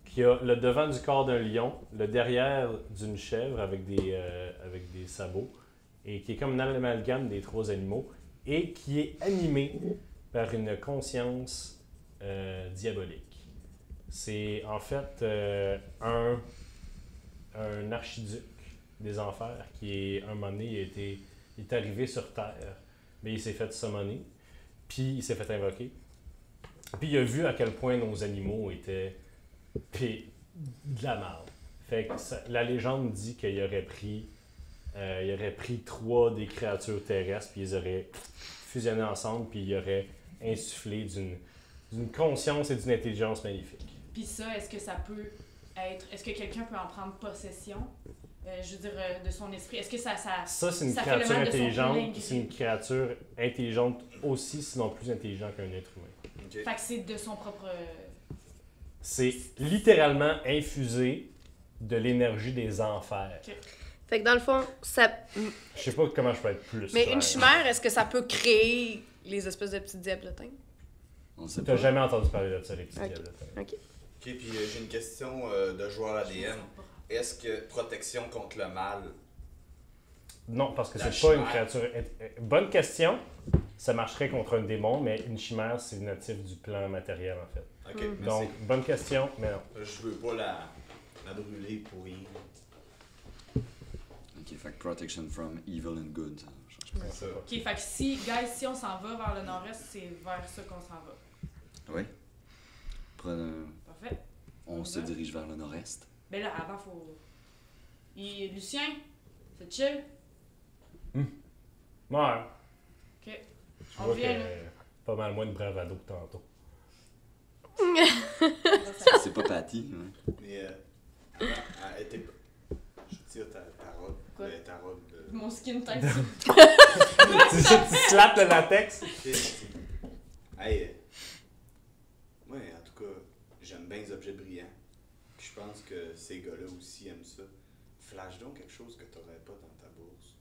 Qui a le devant du corps d'un lion, le derrière d'une chèvre avec des sabots. Et qui est comme un amalgame des 3 animaux. Et qui est animé par une conscience diabolique. C'est en fait un archiduc des enfers qui, un moment donné, il est arrivé sur Terre, mais il s'est fait summoner, puis il s'est fait invoquer. Puis il a vu à quel point nos animaux étaient de la merde. Fait que la légende dit qu'il aurait pris 3 des créatures terrestres, puis ils auraient fusionné ensemble, puis il aurait insufflé d'une conscience et d'une intelligence magnifique. Puis ça, est-ce que ça peut être... Est-ce que quelqu'un peut en prendre possession? Je veux dire, de son esprit. Est-ce que ça c'est une ça fait le créature mal de son intelligente. plein gré? C'est une créature intelligente aussi, sinon plus intelligente qu'un être humain. Ok. Fait que c'est de son propre... C'est littéralement infusé de l'énergie des enfers. Ok. Fait que dans le fond, ça. Je sais pas comment je peux être plus Mais clair. une chimère, est-ce que ça peut créer les espèces de petits diablotins? On sait T'as pas. jamais entendu parler de ça, les petits Ok. diablotins. Ok. Ok, puis j'ai une question de joueur ADM. Est-ce que protection contre le mal, Non, parce que La c'est pas une chimère. créature. Bonne question. Ça marcherait contre un démon, mais une chimère, c'est natif du plan matériel, en fait. ok, merci. Donc, bonne question, mais non. Je veux pas la brûler pour rien. Ok, fait que protection from evil and good. Ça change pas. C'est ça. Ok, fait que si, guys, si on s'en va vers le nord-est, c'est vers ça qu'on s'en va. Oui. Prenons- Parfait. On se dirige vers le nord-est. Ben là, avant, faut... Lucien, c'est chill? Ouais. Ok. Je On vois vient, que là. pas mal moins de bravado que tantôt. C'est pas Patty. Hein. Mais elle était. Je tire ta robe. Quoi? Ta robe. Mon skin tête. tu slappes le latex? Hey, moi, en tout cas, j'aime bien les objets brillants. Puis je pense que ces gars-là aussi aiment ça. Flash donc quelque chose que t'aurais pas dans ta bourse.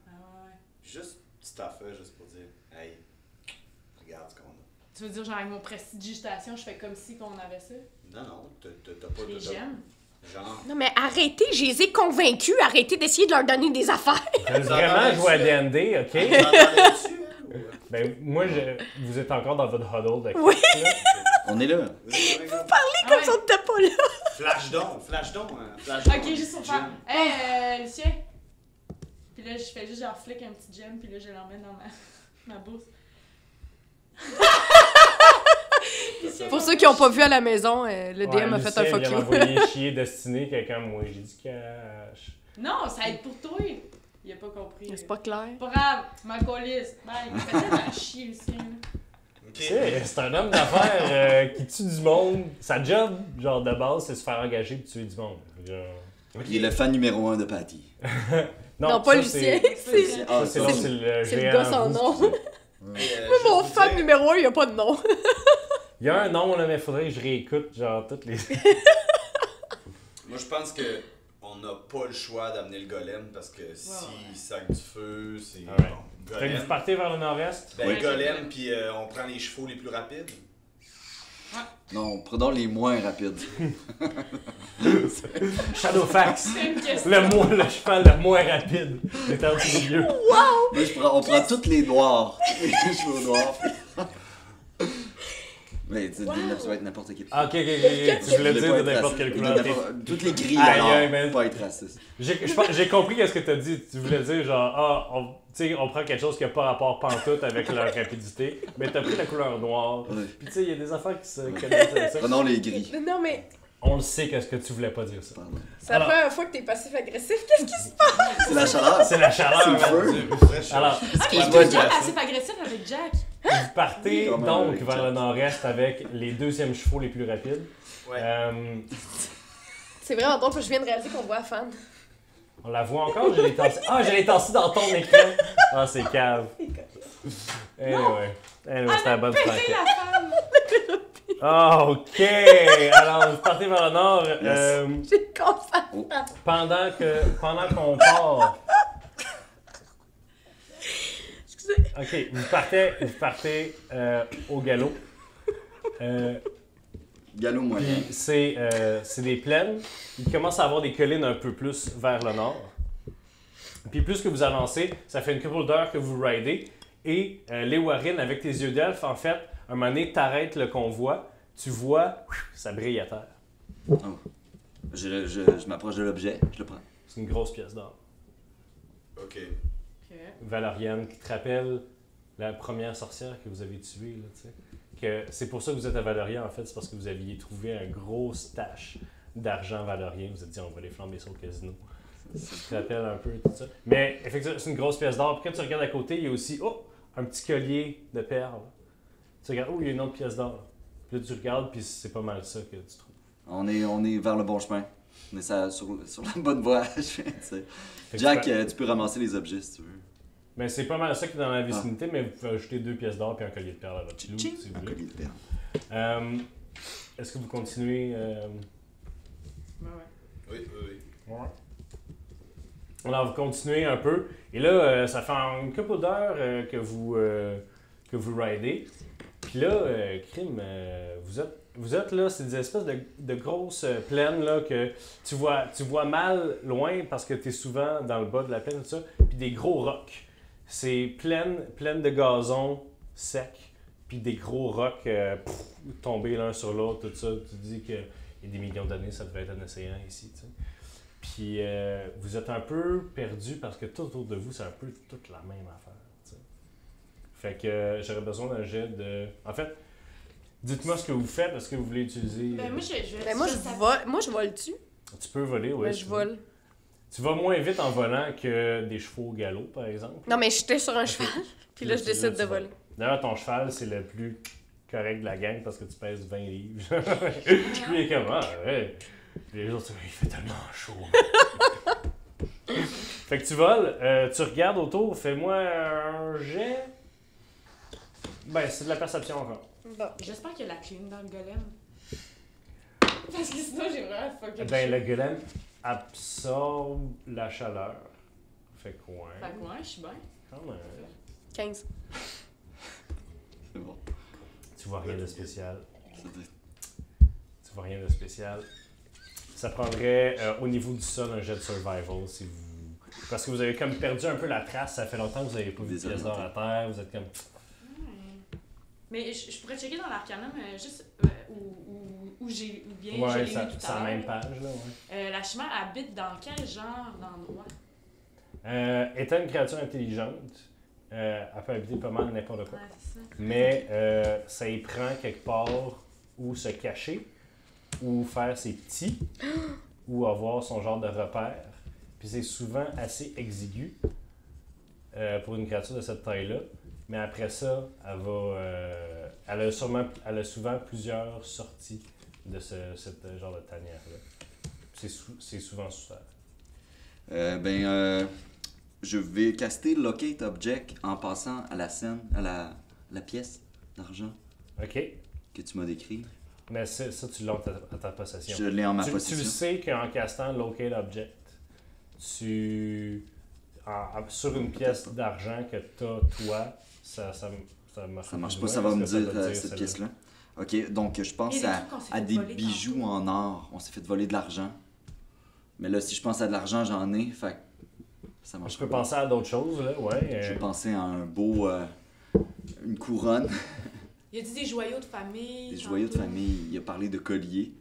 Ah ouais. Juste petite affaire, juste pour dire, hey, regarde ce qu'on a. Tu veux dire, genre, avec mon prestidigitation, je fais comme si qu'on avait ça? Non, t'as pas Les j'aime. Genre. Non, mais arrêtez, je les ai convaincus. Arrêtez d'essayer de leur donner des affaires. J'aime vraiment jouer à D&D, OK? T'entendais-tu, hein? Ben, moi, vous êtes encore dans votre huddle de Oui. là. On est là. Comme Ouais. ça, on n'était pas là. Flash donc. Ok, juste pour faire. Hey, Lucien! Puis là, je fais juste genre flick un petit gem, puis là, je l'emmène dans ma bourse. Pour ceux qui n'ont pas vu à la maison, le DM a fait un fuck Il a you. envoyé chier Destiné, quelqu'un, moi, j'ai du cash. Non, ça aide pour toi! Il a pas compris. C'est pas clair. Pas grave, tu m'en colisse. Bye. Il fait tellement chier, Lucien. là. Tu sais, c'est un homme d'affaires qui tue du monde. Sa job, genre, de base, c'est se faire engager pour tuer du monde. Genre... Il est le fan numéro 1 de Patty. Non, pas ça, Lucien. c'est- Ah, ça, c'est ça, l'autre, c'est- c'est le c'est le géant gars sans roux. nom. Mais Mon fan numéro 1, il n'y a pas de nom. Il y a un nom, là, mais faudrait que je réécoute, genre, toutes les... Moi, je pense que on n'a pas le choix d'amener le golem parce que s'il sac du feu, c'est Ouais. bon. Fait que vous Golem. partez vers le nord-est? Ben, Ouais. golem, puis on prend les chevaux les plus rapides. Non, prenons les moins rapides. Shadowfax! C'est une question. Le cheval le moins rapide. Il est en milieu. Moi, on prend toutes les noirs. Les chevaux noirs. Mais tu sais, ça va être n'importe qui. Ah, ok. Tu voulais dire de n'importe quelle couleur. Toutes les grilles, Aïe, alors, aïe, mais- pas être raciste. J'ai compris qu'est-ce que t'as dit. Tu voulais dire genre, on prend quelque chose qui n'a pas rapport pantoute avec leur rapidité, mais t'as pris la couleur noire. Ouais. Puis tu sais, il y a des affaires qui se connaissent avec ça. Prenons les gris. Non, mais On le sait qu'est-ce que tu voulais pas dire ça. Pardon. c'est la Alors- première fois que t'es passif-agressif. Qu'est-ce qui se passe? C'est la chaleur. C'est la chaleur. C'est le man. feu. Alors, Ah, mais Excuse-moi, il est Jack. assez agressif avec Jack. vous partez Comment donc avec vers Jack? le nord-est avec les deuxièmes chevaux les plus rapides. Ouais. C'est vraiment drôle, parce que je viens de réaliser qu'on voit Fan. On la voit encore? Je l'ai tassée. Ah, je l'ai tassée dans ton écran. Ah, c'est cave. Anyway, c'était la bonne Pétez franquette. la femme! Ah, OK! Alors, vous partez vers le nord. J'ai confiance. Oh. Pendant qu'on part... Excusez. OK, vous partez au galop. Galop moyen. Puis c'est des plaines. Il commence à avoir des collines un peu plus vers le nord. Puis plus que vous avancez, ça fait une couple d'heures que vous ridez. Et les Warren, avec tes yeux d'elfe, en fait, un moment donné, t'arrêtes le convoi. Tu vois, ça brille à terre. Oh. Je m'approche de l'objet, je le prends. C'est une grosse pièce d'or. Ok. Ok. Valoriane, qui te rappelle la première sorcière que vous avez tuée, là, tu sais. Que c'est pour ça que vous êtes à Valoria, en fait, c'est parce que vous aviez trouvé un gros stash d'argent valorien. Vous vous êtes dit, on va les flamber sur le casino. Ça te rappelle un peu tout ça. Mais effectivement, c'est une grosse pièce d'or. Puis quand tu regardes à côté, il y a aussi, un petit collier de perles. Tu regardes, il y a une autre pièce d'or. Puis là, tu regardes, puis c'est pas mal ça que tu trouves. On est vers le bon chemin. On est sur la bonne voie. Fait que Jack, tu fais- tu peux ramasser les objets si tu veux. Mais c'est pas mal ça qui est dans la vicinité, mais vous pouvez ajouter 2 pièces d'or puis un collier de perles à votre loup, si vous Un voulez. collier de perles. Est-ce que vous continuez? Ouais. Oui, oui, oui. Ouais. Alors, vous continuez un peu. Et là, ça fait une couple d'heures que vous ridez. Puis là, Crime, vous êtes là, c'est des espèces de grosses plaines là, que tu vois mal loin parce que tu es souvent dans le bas de la plaine, tout ça. Puis des gros rocs. C'est pleine de gazon sec. Puis des gros rocs tombés l'un sur l'autre, tout ça. Tu te dis qu'il y a des millions d'années, ça devait être un océan ici, tu sais. Puis vous êtes un peu perdu parce que tout autour de vous, c'est un peu toute la même affaire. T'sais. Fait que j'aurais besoin d'un jet de. En fait, dites-moi ce que vous faites. Est-ce que vous voulez utiliser. Ben, moi, je Ben, moi, je vole dessus. Tu peux voler, oui. Ben, je vole. Tu vas moins vite en volant que des chevaux au galop, par exemple. Non, mais j'étais sur un Ok. cheval. Puis là, je décide de tu voler. voles. D'ailleurs, ton cheval, c'est le plus correct de la gang parce que tu pèses 20 livres. Lui, il est comme, ouais. Les autres, il fait tellement chaud. Fait que tu voles, tu regardes autour, fais-moi un jet. Ben, c'est de la perception encore. Bon. J'espère qu'il y a la clim dans le golem. Parce que sinon, j'ai vraiment fucké. Ben, le golem absorbe la chaleur. Fait quoi? Fait que ouais, je suis bien. Quand même. 15. C'est bon. Tu vois rien de spécial. Ça doit être- Tu vois rien de spécial. Ça prendrait au niveau du sol un jet de survival si vous. Parce que vous avez comme perdu un peu la trace, ça fait longtemps que vous n'avez pas vu de pièces d'or à terre, vous êtes comme. Ouais. Mais je pourrais checker dans l'Arcanum, juste où j'ai ou bien je Ouais, l'ai ça, lu tout c'est la à même l'heure. page là, ouais. La chimère habite dans quel genre d'endroit? Étant une créature intelligente, elle peut habiter pas mal n'importe quoi. Ouais, c'est ça. Mais ça y prend quelque part où se cacher, ou faire ses petits, ou avoir son genre de repère. Puis c'est souvent assez exigu pour une créature de cette taille-là. Mais après ça, elle a souvent plusieurs sorties de ce genre de tanière-là. C'est souvent sous terre. Je vais caster Locate Object en passant à la scène, à la pièce d'argent OK. que tu m'as décrit. Mais ça, tu l'as à ta possession. Je l'ai en ma Tu possession. le sais qu'en castant Locate Object, sur une pièce d'argent que t'as, toi, ça marche Ça marche plus pas, ou ça moins, va me parce que dire celle-là. cette pièce-là. Ok, donc je pense Et des à, trucs qu'on s'est à fait des voler bijoux tantôt. en or. On s'est fait voler de l'argent. Mais là, si je pense à de l'argent, j'en ai. Fait que ça marche Je peux pas. penser à d'autres choses, là, ouais. Je pensais à un beau. Une couronne, Il a dit des joyaux de famille. des joyaux de tantôt. famille. Il a parlé de collier.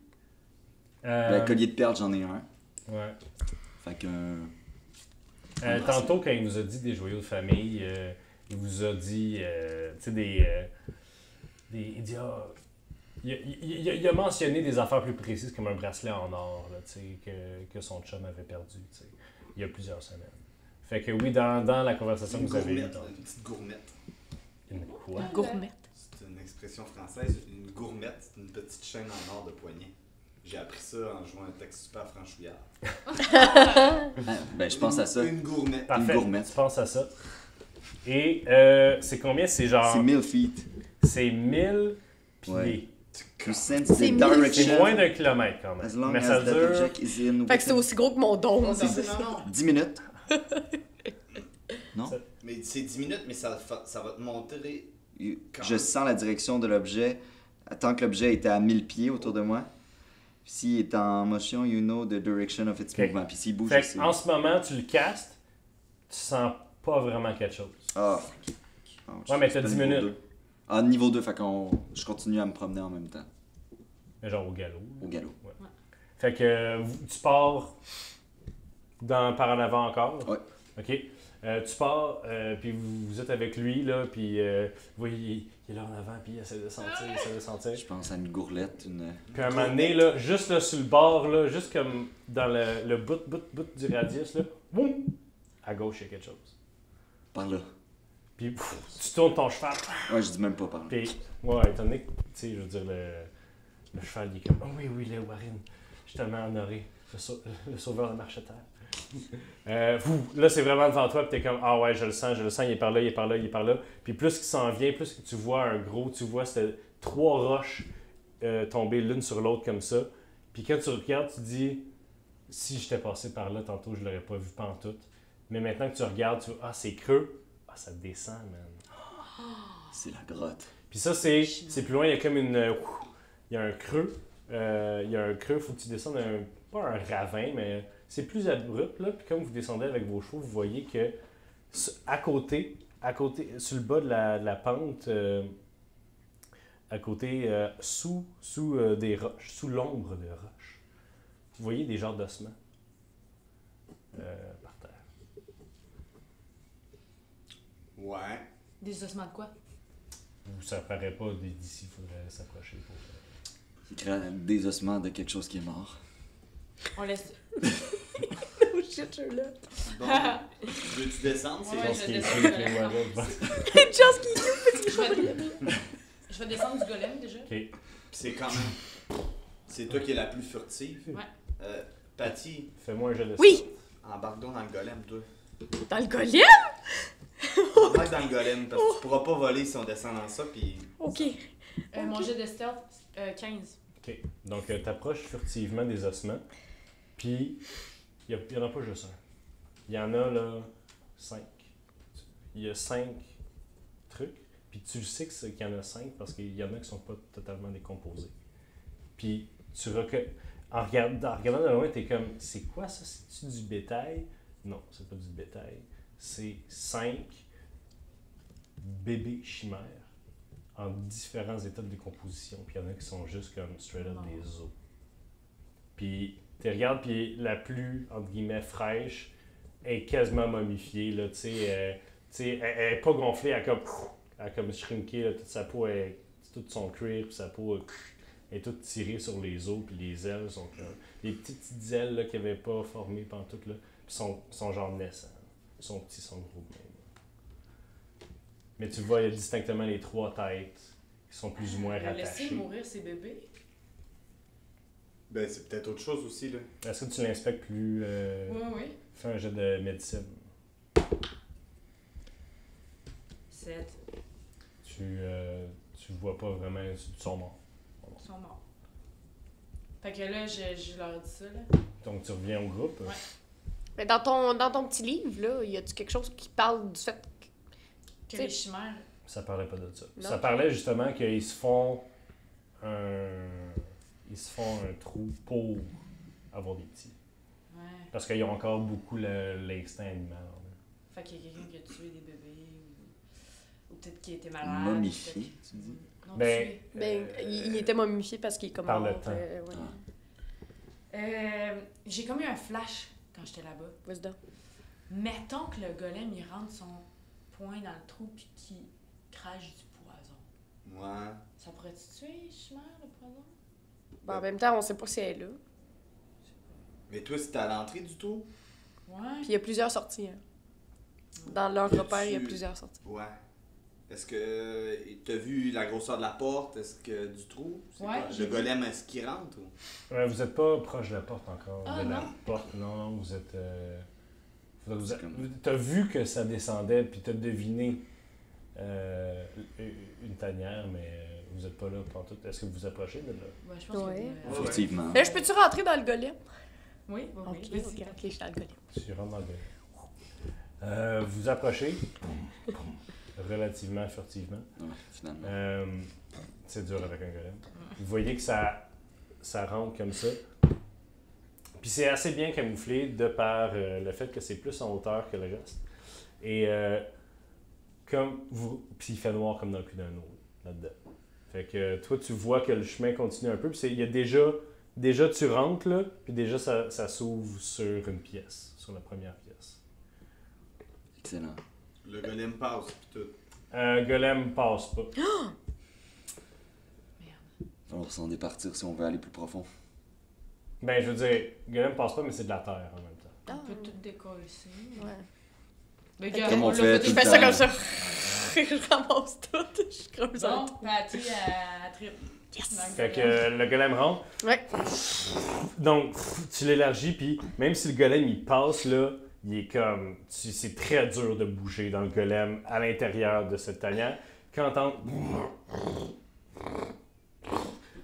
Euh, Collier de perles, j'en ai un. ouais. Fait que. Tantôt, quand il vous a dit des joyaux de famille, il vous a dit, tu sais, il dit, il a mentionné des affaires plus précises comme un bracelet en or, là, tu sais, que son chum avait perdu, tu sais, il y a plusieurs semaines. Fait que oui, dans la conversation que Une vous avez eue. gourmette, une petite gourmette. Une quoi? Gourmet. C'est une expression française. Une gourmette, c'est une petite chaîne en or de poignet. J'ai appris ça en jouant un texte super franchouillard. Je pense à ça. Une gourmette. Parfait, gourmette. tu penses à ça. Et c'est combien? C'est genre... C'est 1000 feet. C'est 1000 pieds. Ouais. You sense C'est the 1000 direction. C'est moins d'un kilomètre quand As même. long Mais as ça that dure. object is in Fait que c'est aussi gros que mon dôme. Non, c'est non, non. 10 minutes. Mais c'est 10 minutes, mais ça va te montrer. Je sens la direction de l'objet tant que l'objet était à 1000 pieds autour de moi. S'il est en motion, you know the direction of its Ok. movement. Puis s'il bouge, Fait je sais. en ce moment, tu le castes, tu sens pas vraiment quelque chose. Ah. Ouais, mais t'as C'est 10 niveau minutes. 2. Ah, niveau 2, fait qu'on... je continue à me promener en même temps, Mais genre au galop. au galop. Fait que tu pars par en avant encore. Ouais. OK. Tu pars, puis vous êtes avec lui, là, puis vous voyez, il est là en avant, puis il essaie de sentir, il essaie de sentir. Je pense à une gourlette, une... Puis à un moment donné, là, juste là, sur le bord, là, juste comme dans le bout du radius, là, boum, à gauche, il y a quelque chose. Par là. Puis pff, tu tournes ton cheval. Ouais, je dis même pas par là. Puis, ouais, étant donné que, tu sais, je veux dire, le cheval, il est comme, oh oui, le Warren, je suis tellement honoré, le sauveur de Marcheterre. Là, c'est vraiment devant toi, puis t'es comme, ah ouais, je le sens, il est par là, il est par là, il est par là. Puis plus qu'il s'en vient, plus que tu vois tu vois ces 3 roches tomber l'une sur l'autre comme ça. Puis quand tu regardes, tu dis, si j'étais passé par là tantôt, je l'aurais pas vu pantoute. Mais maintenant que tu regardes, tu vois, ah, c'est creux, ah, ça descend, man. C'est la grotte. Puis ça, c'est plus loin, il y a comme il y a un creux. Il y a un creux, il faut que tu descendes pas un ravin, mais c'est plus abrupt, là. Puis comme vous descendez avec vos chevaux, vous voyez que à côté, sur le bas de la pente, à côté, sous des roches, sous l'ombre de roches, vous voyez des genres d'ossements par terre. Ouais. Des ossements de quoi? Ça paraît pas d'ici, il faudrait s'approcher pour... Des ossements de quelque chose qui est mort. On laisse. Oh shit, je là. Bon, veux-tu descendre? C'est Ouais, genre- je Qui est descends écrit du avec les golem. Warren. Just qui est Je vais descendre du golem déjà. Ok. Puis c'est quand même. C'est toi qui es la plus furtive. Ouais. Patty, Fais-moi un jeu de Oui, embarque donc dans le golem, toi. dans le golem? Embarque dans le golem, parce que tu pourras pas voler si on descend dans ça, puis. Ok. Mon jet de stealth, 15. OK. Donc, tu approches furtivement des ossements. Puis, il n'y en a pas juste un. Il y en a, là, 5. Il y a 5 trucs. Puis, tu le sais qu'il y en a 5 parce qu'il y en a qui sont pas totalement décomposés. Puis, en regardant de loin, tu es comme, c'est quoi ça? C'est-tu du bétail? Non, c'est pas du bétail. C'est 5 bébés chimères en différents états de décomposition. Puis il y en a qui sont juste comme straight up des os. Puis tu regardes, puis la plus, entre guillemets, fraîche est quasiment momifiée. Là, tu sais, elle est pas gonflée, elle a comme shrinké. Là, toute sa peau, tout son cuir, puis sa peau est toute tirée sur les os, puis les ailes sont comme... Les petites ailes là, qui n'avaient pas formé pantoute, là, puis sont genre naissants. Ils sont petits, ils sont gros même. Mais tu vois, il y a distinctement les 3 têtes qui sont plus ou moins Laisser rattachées. mourir ses bébés. Ben, c'est peut-être autre chose aussi, là. Est-ce que tu l'inspectes plus... Oui. Fais un jet de médecine. 7. Tu vois pas vraiment... Ils sont morts. Ils sont morts. Fait que là, je leur dis ça, là. Donc tu reviens au groupe. Ouais. Mais dans ton petit livre, là, y a-tu quelque chose qui parle du fait que... Que T'sais- les chimères. Ça parlait pas de ça. Non. Ça parlait justement qu'ils se font un trou pour avoir des petits. Ouais. Parce qu'ils ont encore beaucoup l'instinct animal. là. Fait qu'il y a quelqu'un qui a tué des bébés ou peut-être qui était malade. Momifié, peut-être- tu dis? Non, Ben, tué. Ben, il était momifié parce qu'il est comme par le mort, temps. ouais. J'ai comme eu un flash quand j'étais là-bas. Wisdom. Mettons que le golem, il rentre son poing dans le trou puis qu'il crache du poison. Ouais. Ça pourrait-tu tuer, chimère, le poison? Bon, en même temps, on sait pas si elle est là. Mais toi, c'était à l'entrée du tout? Ouais. Puis il y a plusieurs sorties. Hein. Dans leur Y a-tu- repère, il y a plusieurs sorties. Ouais. Est-ce que t'as vu la grosseur de la porte? Est-ce que du trou? C'est Ouais, quoi? j'ai Le vu. golem, est-ce qu'il rentre? Ou... Ouais, vous n'êtes pas proche de la porte encore. Ah, de la non? porte. Non, vous êtes. C'est comme- T'as vu que ça descendait, puis t'as deviné une tanière, mais vous êtes pas là pantoute. Est-ce que vous vous approchez de là? Ouais, je pense Ouais. que... Effectivement. Là, je peux-tu rentrer dans le golem? Oui, oui, Ok, oui. ok, je suis dans le golem. Tu rentres dans le golem. Vous approchez relativement furtivement. Ouais, finalement. C'est dur avec un golem. Vous voyez que ça rentre comme ça. Puis c'est assez bien camouflé de par le fait que c'est plus en hauteur que le reste. Et comme vous. Puis il fait noir comme dans le cul d'un autre là-dedans. Fait que toi, tu vois que le chemin continue un peu. Puis il y a déjà tu rentres là. Puis déjà, ça s'ouvre sur une pièce. Sur la première pièce. Excellent. Le golem passe, pis tout. Golem passe pas. Il va falloir s'en départir si on veut aller plus profond. Ben, je veux dire, Golem passe pas, mais c'est de la terre en même temps. Ah, On peut tout décoller. ouais. Mais Ok. gars, Comme on l'a fait pas tout Je le fais ça temps. comme ça. Je ramasse tout. Je creuse un Bon, trou. Patty, elle tripe. Yes! Fait que le golem rentre. Ouais. Donc, tu l'élargis, puis même si le golem il passe là, il est comme. C'est très dur de bouger dans le golem à l'intérieur de cette tanière. Quand t'entends.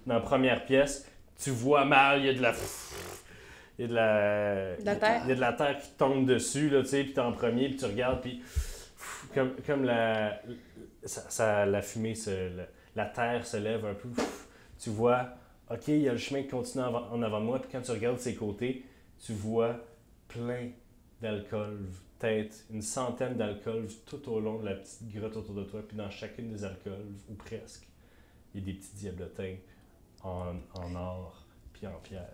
Dans la première pièce, tu vois mal, il y a de la. Il y a de la. De la terre. Il y a de la terre qui tombe dessus, là, tu sais, puis t'es en premier, puis tu regardes, puis. Comme la. La fumée, la terre se lève un peu. Tu vois, OK, il y a le chemin qui continue en avant de moi, puis quand tu regardes ses côtés, tu vois plein d'alcôves, peut-être une centaine d'alcôves tout au long de la petite grotte autour de toi, puis dans chacune des alcôves, ou presque, il y a des petits diablotins en or, puis en pierre.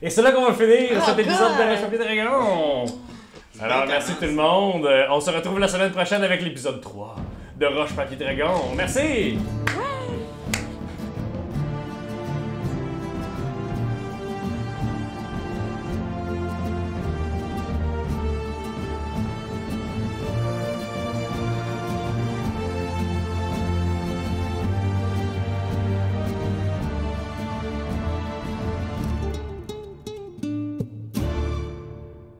Et c'est là qu'on va finir cet épisode de Roche Papier Dragon! Alors, merci tout le monde. On se retrouve la semaine prochaine avec l'épisode 3 de Roche Papier Dragon. Merci!